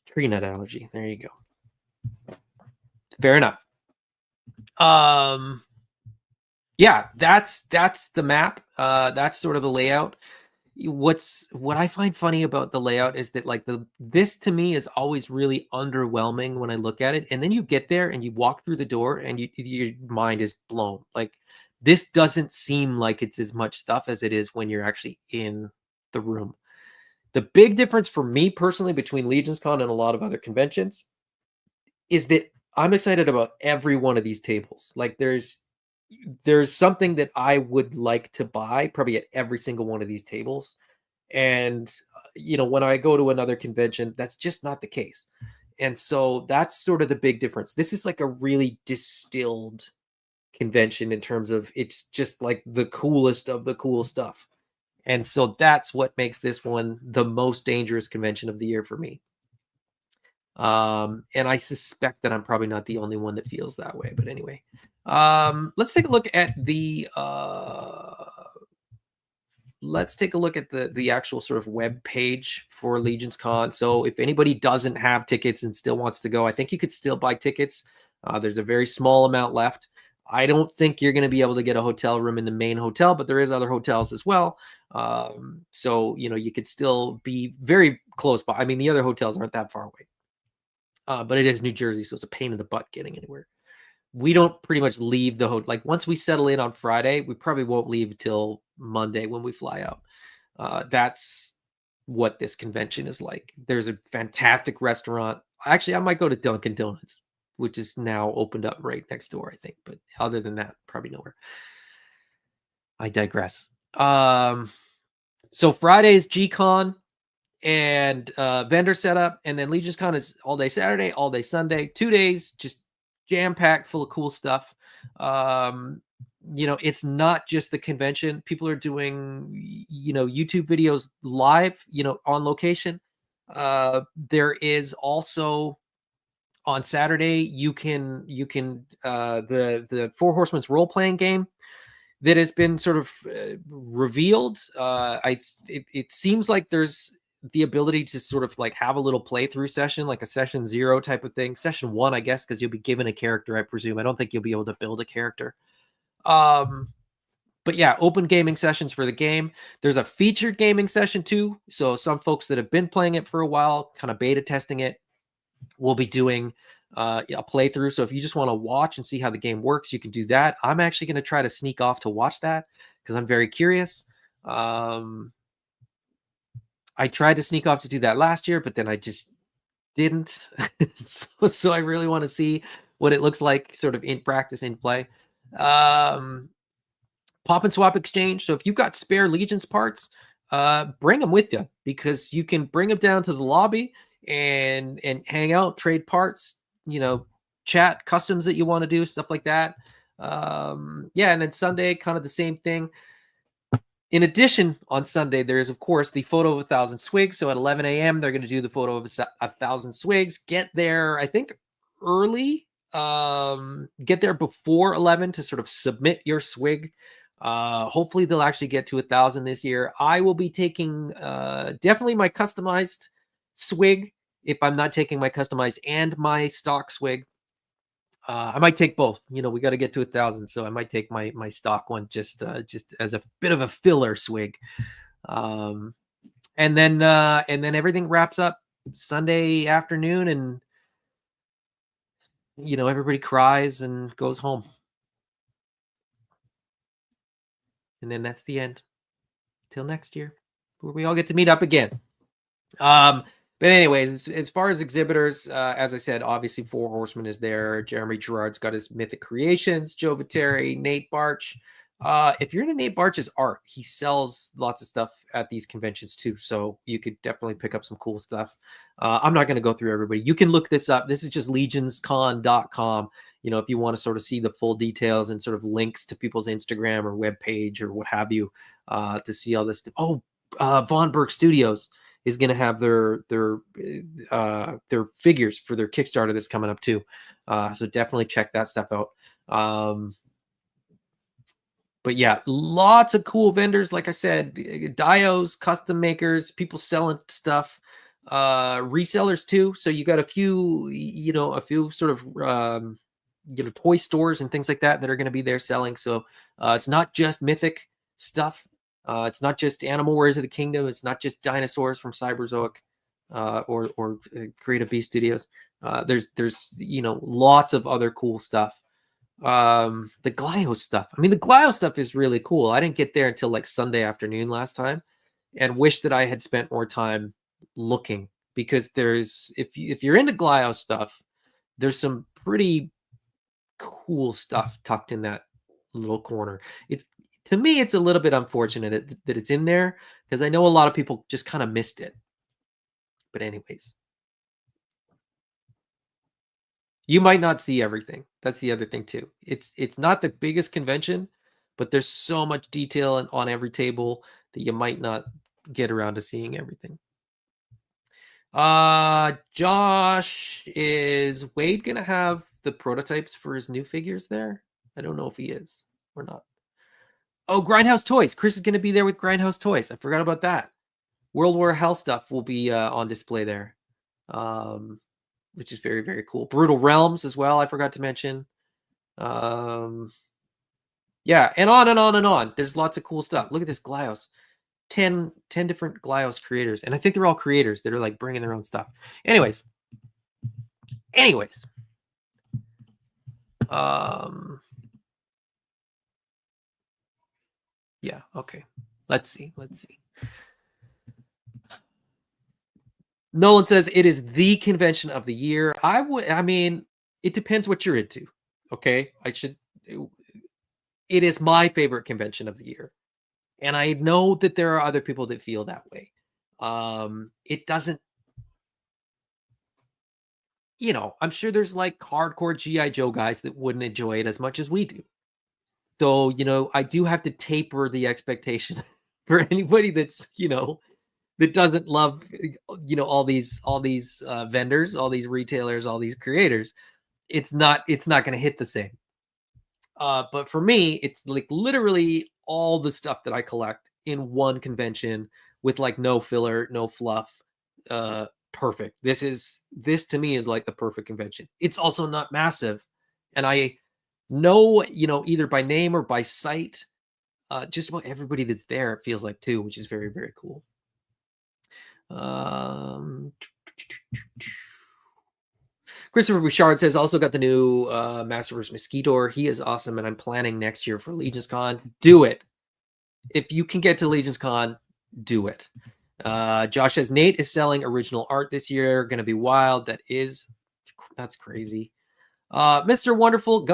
tree nut allergy. There you go. Fair enough. Yeah, that's the map. That's sort of the layout. What I find funny about the layout is that like this to me is always really underwhelming when I look at it, and then you get there and you walk through the door and your mind is blown. Like this doesn't seem like it's as much stuff as it is when you're actually in the room. The big difference for me personally between Legion's Con and a lot of other conventions is that I'm excited about every one of these tables. Like there's something that I would like to buy probably at every single one of these tables. And, when I go to another convention, that's just not the case. And so that's sort of the big difference. This is like a really distilled convention in terms of it's just like the coolest of the cool stuff. And so that's what makes this one the most dangerous convention of the year for me. And I suspect that I'm probably not the only one that feels that way. But anyway, let's take a look at the actual sort of web page for Legion's Con. So if anybody doesn't have tickets and still wants to go, I think you could still buy tickets. There's a very small amount left. I don't think you're going to be able to get a hotel room in the main hotel, but there is other hotels as well. So, you could still be very close by. I mean, the other hotels aren't that far away. But it is New Jersey, so it's a pain in the butt getting anywhere. we don't pretty much leave the hotel. Like once we settle in on Friday, we probably won't leave till Monday when we fly out. That's what this convention is like. There's a fantastic restaurant. Actually, I might go to Dunkin' Donuts, which is now opened up right next door, I think. But other than that, probably nowhere. I digress. So Friday is GCon and vendor setup, and then Legion's Con is all day Saturday, all day Sunday, 2 days, just jam packed full of cool stuff. It's not just the convention. People are doing, YouTube videos live, on location. There is also on Saturday, you can the Four Horsemen's role playing game that has been sort of revealed. It seems like there's the ability to sort of like have a little playthrough session, like a session 0 type of thing. Session 1, I guess, because you'll be given a character, I presume. I don't think you'll be able to build a character. But yeah, open gaming sessions for the game. There's a featured gaming session too. So some folks that have been playing it for a while, kind of beta testing it, will be doing a playthrough. So if you just want to watch and see how the game works, you can do that. I'm actually going to try to sneak off to watch that because I'm very curious. I tried to sneak off to do that last year, but then I just didn't. so I really want to see what it looks like sort of in practice, in play. Pop and swap exchange. So if you've got spare Legions parts, bring them with you because you can bring them down to the lobby and hang out, trade parts, chat customs that you want to do, stuff like that. And then Sunday, kind of the same thing. In addition, on Sunday, there is, of course, the photo of 1,000 swigs. So at 11 a.m., they're going to do the photo of 1,000 swigs. Get there, I think, early. Get there before 11 to sort of submit your swig. Hopefully they'll actually get to 1,000 this year. I will be taking definitely my customized swig if I'm not taking my customized and my stock swig. I might take both. We got to get to 1,000, so I might take my stock one just as a bit of a filler swig. And then everything wraps up Sunday afternoon, and everybody cries and goes home. And then that's the end. Till next year, where we all get to meet up again. But anyways, as far as exhibitors, as I said, obviously Four Horsemen is there. Jeremy Gerard's got his Mythic Creations, Joe Viteri, Nate Barch. If you're into Nate Barch's art, he sells lots of stuff at these conventions too. So you could definitely pick up some cool stuff. I'm not going to go through everybody. You can look this up. This is just legionscon.com. If you want to sort of see the full details and sort of links to people's Instagram or web page or what have you, to see all this stuff. Oh, Von Berg Studios is going to have their figures for their Kickstarter that's coming up too. So definitely check that stuff out. But yeah, lots of cool vendors. Like I said, dios, custom makers, people selling stuff, resellers too. So you got a few sort of, toy stores and things like that are going to be there selling. So it's not just Mythic stuff. It's not just Animal Warriors of the Kingdom. It's not just dinosaurs from Cyberzoic or Creative Beast Studios. There's lots of other cool stuff. The Glio stuff. I mean, the Glio stuff is really cool. I didn't get there until like Sunday afternoon last time, and wish that I had spent more time looking because there's if you're into Glio stuff, there's some pretty cool stuff tucked in that little corner. To me, it's a little bit unfortunate that it's in there because I know a lot of people just kind of missed it. But anyways, you might not see everything. That's the other thing too. It's not the biggest convention, but there's so much detail on every table that you might not get around to seeing everything. Josh, is Wade gonna have the prototypes for his new figures there? I don't know if he is or not. Oh, Grindhouse Toys. Chris is going to be there with Grindhouse Toys. I forgot about that. World War Hell stuff will be on display there, which is very, very cool. Brutal Realms as well, I forgot to mention. Yeah, and on and on and on. There's lots of cool stuff. Look at this Glios. 10 different Glios creators. And I think they're all creators that are like bringing their own stuff. Anyways. Yeah, okay. Let's see. Nolan says it is the convention of the year. I mean, it depends what you're into. Okay. It is my favorite convention of the year. And I know that there are other people that feel that way. It doesn't, I'm sure there's like hardcore GI Joe guys that wouldn't enjoy it as much as we do. So, I do have to taper the expectation for anybody that's, that doesn't love, all these vendors, all these retailers, all these creators. It's not going to hit the same. But for me, it's like literally all the stuff that I collect in one convention with like no filler, no fluff. Perfect. This to me is like the perfect convention. It's also not massive, and I know, either by name or by sight, just about everybody that's there. It feels like too, which is very, very cool. Um, Christopher Bouchard says also got the new Masterverse Mosquitor. He is awesome, and I'm planning next year for Legion's Con. Do it. If you can get to Legion's Con, do it. Josh says Nate is selling original art this year. Going to be wild. That's crazy. Mr. Wonderful,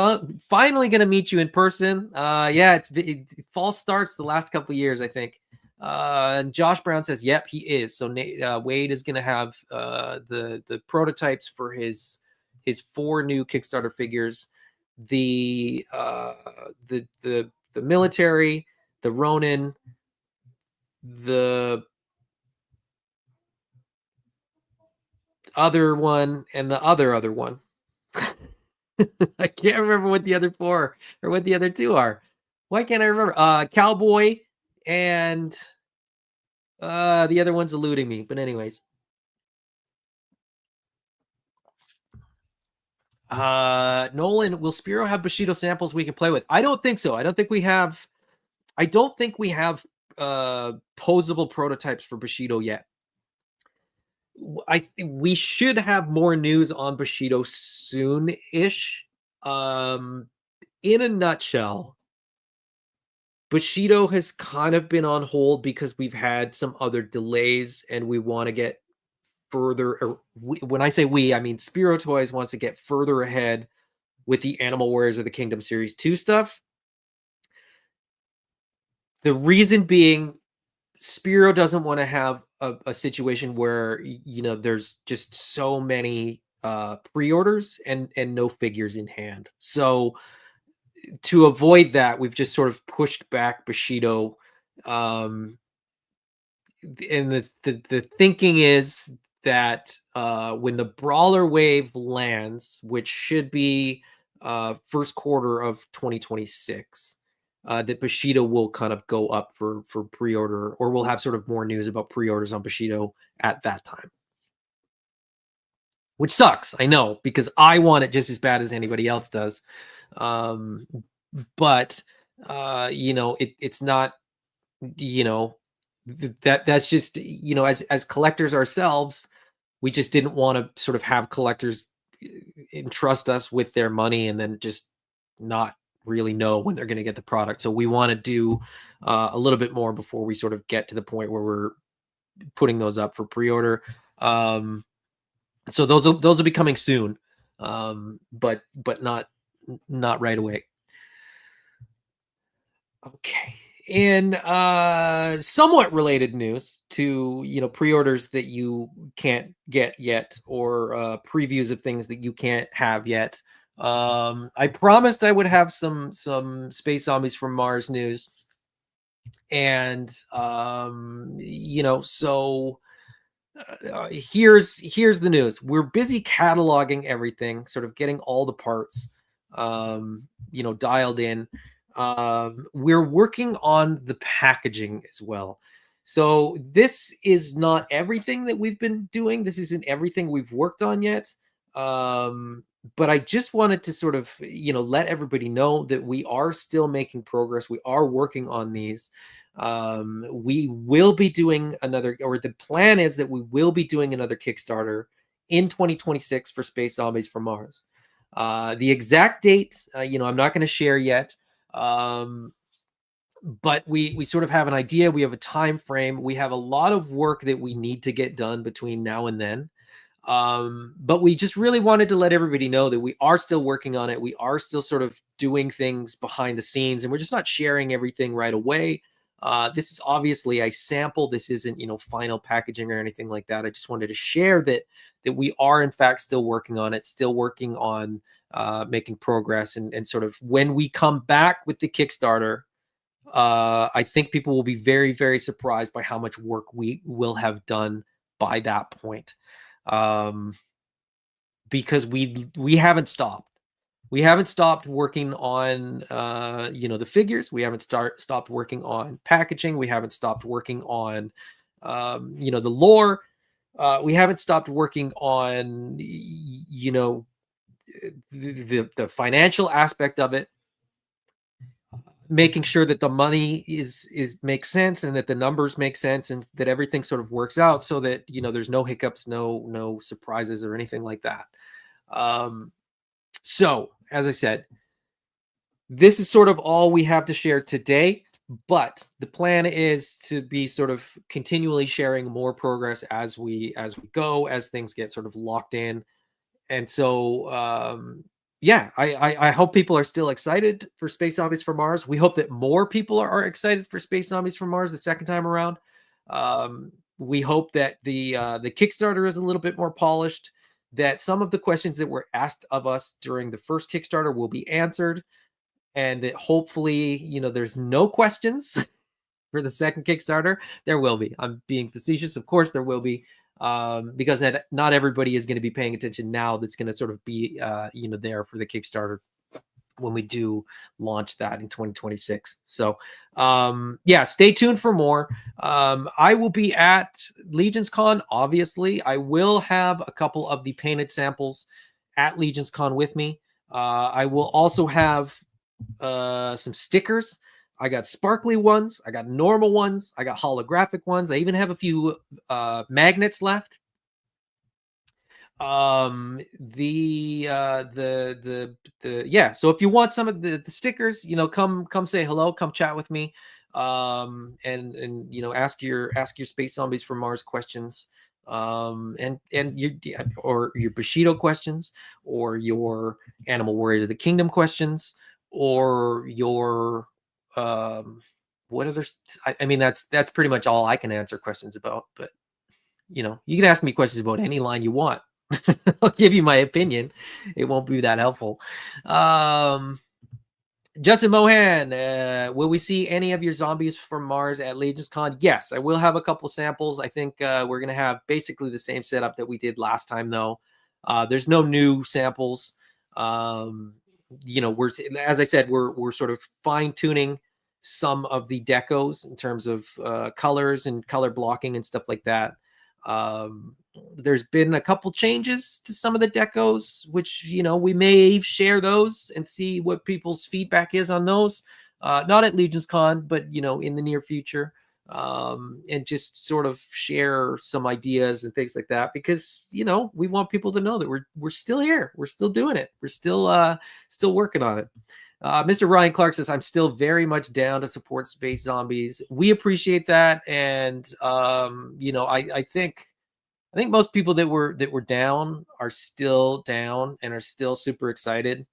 finally going to meet you in person. Yeah, fall starts the last couple years, I think. And Josh Brown says, yep, he is. So Wade is going to have the prototypes for his 4 new Kickstarter figures, the military, the Ronin, the other one, and the other one. I can't remember what the other 4 or what the other 2 are. Why can't I remember? Cowboy and the other one's eluding me. But anyways. Nolan, will Spiro have Bushido samples we can play with? I don't think so. I don't think we have posable prototypes for Bushido yet. We should have more news on Bushido soon-ish. In a nutshell, Bushido has kind of been on hold because we've had some other delays, and we want to get further. When I say we, I mean Spiro Toys wants to get further ahead with the Animal Warriors of the Kingdom Series 2 stuff. The reason being, Spiro doesn't want to have a situation where there's just so many pre-orders and no figures in hand. So to avoid that, we've just sort of pushed back Bushido. And the thinking is that when the Brawler Wave lands, which should be first quarter of 2026, that Bushido will kind of go up for pre-order, or we'll have sort of more news about pre-orders on Bushido at that time. Which sucks, I know, because I want it just as bad as anybody else does. But it's not, that's just, as collectors ourselves, we just didn't want to sort of have collectors entrust us with their money and then just not really know when they're going to get the product. So we want to do a little bit more before we sort of get to the point where we're putting those up for pre-order. So those will be coming soon, but not right away. Okay. In somewhat related news to pre-orders that you can't get yet, or previews of things that you can't have yet, I promised I would have some Space Zombies from Mars news, and so here's the news. We're busy cataloging everything, sort of getting all the parts dialed in. We're working on the packaging as well. So this is not everything that we've been doing. This isn't everything we've worked on yet. But I just wanted to sort of, let everybody know that we are still making progress. We are working on these. We will be doing another, or the plan is that we will be doing another Kickstarter in 2026 for Space Zombies from Mars. The exact date, I'm not going to share yet. But we sort of have an idea. We have a time frame. We have a lot of work that we need to get done between now and then. But we just really wanted to let everybody know that we are still working on it. We are still sort of doing things behind the scenes, and we're just not sharing everything right away. This is obviously a sample. This isn't, final packaging or anything like that. I just wanted to share that we are in fact still working on it, still working on making progress, and sort of when we come back with the Kickstarter, I think people will be very, very surprised by how much work we will have done by that point. Because we haven't stopped. We haven't stopped working on the figures. We haven't stopped working on packaging. We haven't stopped working on the lore. We haven't stopped working on the financial aspect of it, making sure that the money is makes sense and that the numbers make sense and that everything sort of works out so that there's no hiccups, no surprises or anything like that. So as I said, this is sort of all we have to share today, but the plan is to be sort of continually sharing more progress as we go, as things get sort of locked in. And so I hope people are still excited for Space Zombies from Mars. We hope that more people are excited for Space Zombies from Mars the second time around. We hope that the Kickstarter is a little bit more polished, that some of the questions that were asked of us during the first Kickstarter will be answered, and that hopefully, there's no questions for the second Kickstarter. There will be. I'm being facetious. Of course, there will be. Because not everybody is going to be paying attention now. That's going to sort of be, there for the Kickstarter when we do launch that in 2026. So, stay tuned for more. I will be at Legions Con. Obviously, I will have a couple of the painted samples at Legions Con with me. I will also have some stickers. I got sparkly ones, I got normal ones, I got holographic ones. I even have a few magnets left. So if you want some of the stickers, come say hello, come chat with me, and ask your Space Zombies from Mars questions, and your Bushido questions, or your Animal Warriors of the Kingdom questions, or your what others. I mean, that's pretty much all I can answer questions about. But you can ask me questions about any line you want. I'll give you my opinion. It won't be that helpful. Justin Mohan, will we see any of your Zombies from Mars at Legions Con? Yes, I will have a couple samples. I think we're going to have basically the same setup that we did last time, though. There's no new samples. We're, as I said, we're sort of fine tuning some of the decos in terms of colors and color blocking and stuff like that. There's been a couple changes to some of the decos, which we may share those and see what people's feedback is on those. Not at Legions Con, but in the near future. And just sort of share some ideas and things like that, because we want people to know that we're still here, we're still doing it, we're still working on it. Mr. Ryan Clark says, I'm still very much down to support Space Zombies. We appreciate that. And I think most people that were down are still down and are still super excited.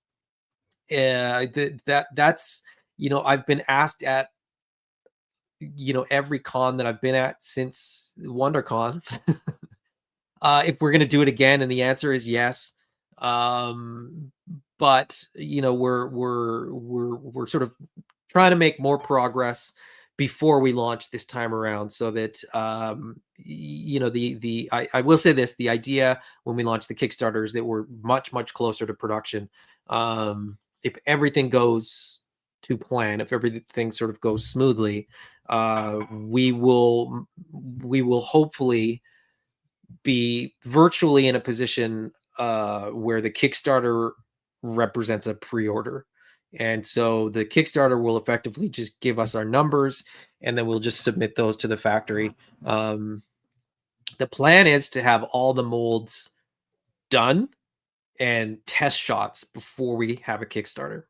That's I've been asked at every con that I've been at since WonderCon if we're going to do it again, and the answer is yes. But we're sort of trying to make more progress before we launch this time around, so that I will say this: the idea when we launch the Kickstarter is that we're much closer to production. If everything goes to plan, if everything sort of goes smoothly, we will hopefully be virtually in a position where the Kickstarter represents a pre-order. And so the Kickstarter will effectively just give us our numbers, and then we'll just submit those to the factory. The plan is to have all the molds done and test shots before we have a Kickstarter.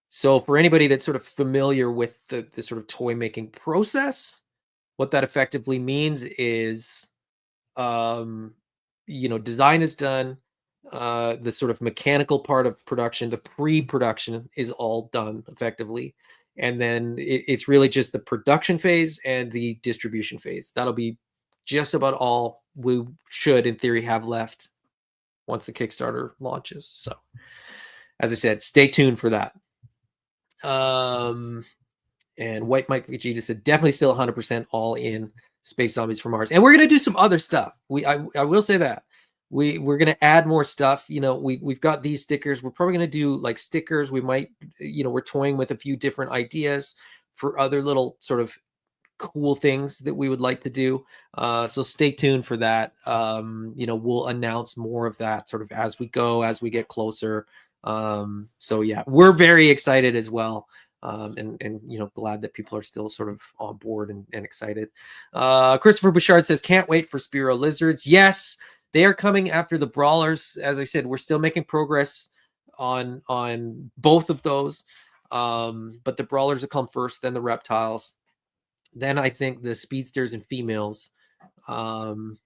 So for anybody that's sort of familiar with the sort of toy making process, what that effectively means is, design is done, the sort of mechanical part of production, the pre-production is all done effectively. And then it's really just the production phase and the distribution phase. That'll be just about all we should, in theory, have left once the Kickstarter launches. So, as I said, stay tuned for that. And White Mike Vegeta said, definitely still 100% all in Space Zombies from Mars. And we're going to do some other stuff. I will say that. We're going to add more stuff. We've got these stickers. We're probably going to do like stickers. We might, we're toying with a few different ideas for other little sort of cool things that we would like to do. So stay tuned for that. We'll announce more of that sort of as we go, as we get closer. So yeah, we're very excited as well. And glad that people are still sort of on board and excited. Christopher Bouchard says, can't wait for Spearow Lizards. Yes, they are coming after the Brawlers. As I said, we're still making progress on both of those. But the Brawlers will come first, then the Reptiles. Then I think the Speedsters and Females. And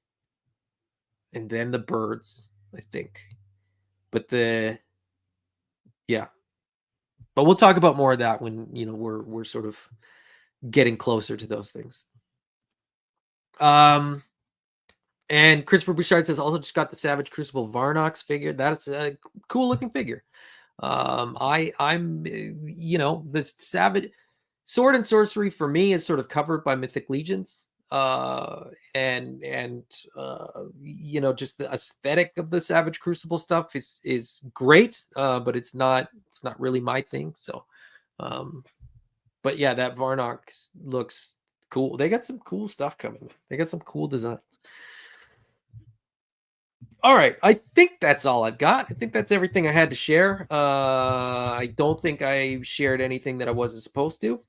then the Birds, I think. But But we'll talk about more of that when we're sort of getting closer to those things. And Christopher Bouchard says, also just got the Savage Crucible Varnox figure. That's a cool looking figure. I'm the Savage Sword and Sorcery for me is sort of covered by Mythic Legions. And just the aesthetic of the Savage Crucible stuff is great, but it's not really my thing. So, but yeah, that Varnox looks cool. They got some cool stuff coming. They got some cool designs. All right, I think that's all I've got. I think that's everything I had to share. I don't think I shared anything that I wasn't supposed to.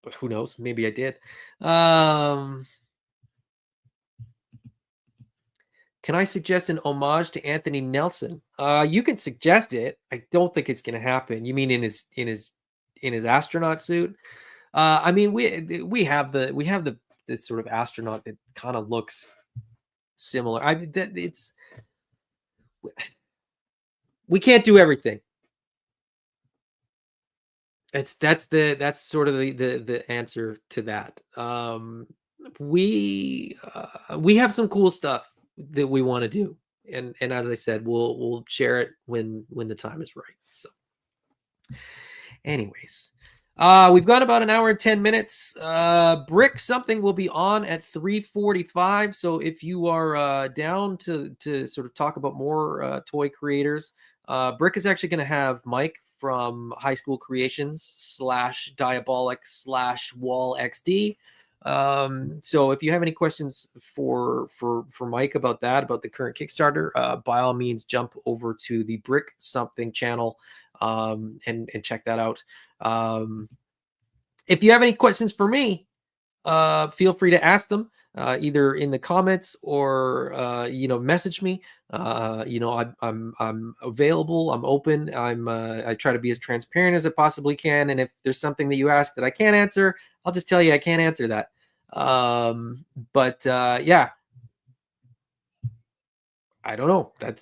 But who knows? Maybe I did. Can I suggest an homage to Anthony Nelson? You can suggest it. I don't think it's going to happen. You mean in his astronaut suit? I mean, we have this sort of astronaut that kind of looks similar. We can't do everything. That's sort of the answer to that. We have some cool stuff that we want to do, and as I said, we'll share it when the time is right. So, anyways, we've got about an hour and 10 minutes. Brick something will be on at 3:45. So if you are down to sort of talk about more toy creators, Brick is actually going to have Mike from High School Creations /Diabolic/Wall XD. So if you have any questions for Mike about the current Kickstarter, by all means jump over to the Brick Something channel and check that out. If you have any questions for me, feel free to ask them either in the comments or message me. I'm available. I'm open. I try to be as transparent as I possibly can. And if there's something that you ask that I can't answer, I'll just tell you I can't answer that. Yeah, I don't know. I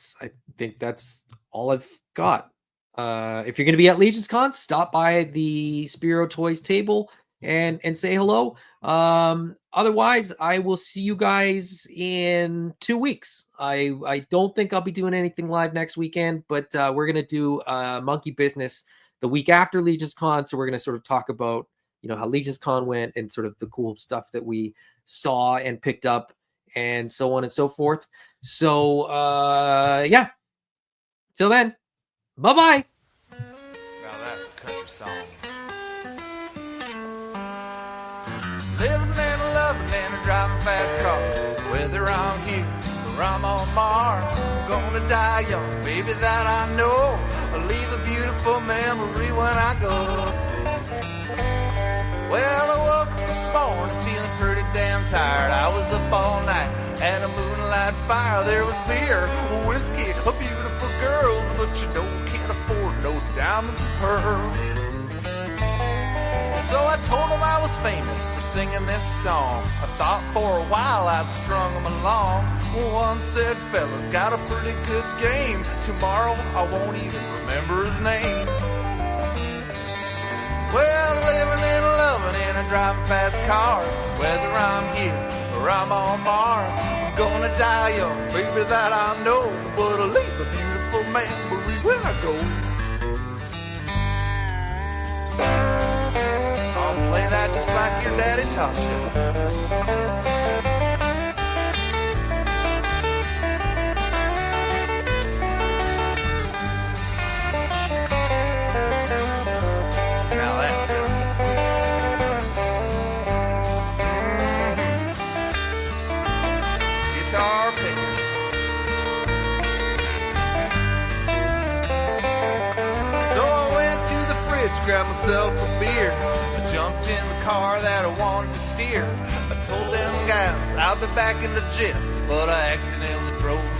think that's all I've got. If you're going to be at Legion's Con, stop by the Spearow Toys table and say hello. Otherwise, I will see you guys in 2 weeks. I don't think I'll be doing anything live next weekend, but we're going to do Monkey Business the week after Legion's Con. So we're going to sort of talk about, how Legion's Con went and sort of the cool stuff that we saw and picked up and so on and so forth. So, yeah. Till then, bye-bye. Now that's a country song. Living and loving and driving fast cars. Whether I'm here or I'm on Mars, I'm gonna die young, baby, that I know. I'll leave a beautiful memory when I go. Well, I woke up this morning feeling pretty damn tired. I was up all night and a moonlight fire there was beer, whiskey, beautiful girls, but you know can't afford no diamonds and pearls. So I told them I was famous for singing this song. I thought for a while I'd strung them along. One said, fellas, got a pretty good game. Tomorrow I won't even remember his name. Well, living and loving and driving fast cars, whether I'm here or I'm on Mars, I'm gonna die young, baby, that I know, but I'll leave a beautiful memory when I go. I'll play that just like your daddy taught you. Now that sounds sweet. Guitar picker. So I went to the fridge, grabbed myself a beer. I jumped in the car that I wanted to steer. I told them guys I'll be back in the gym, but I accidentally drove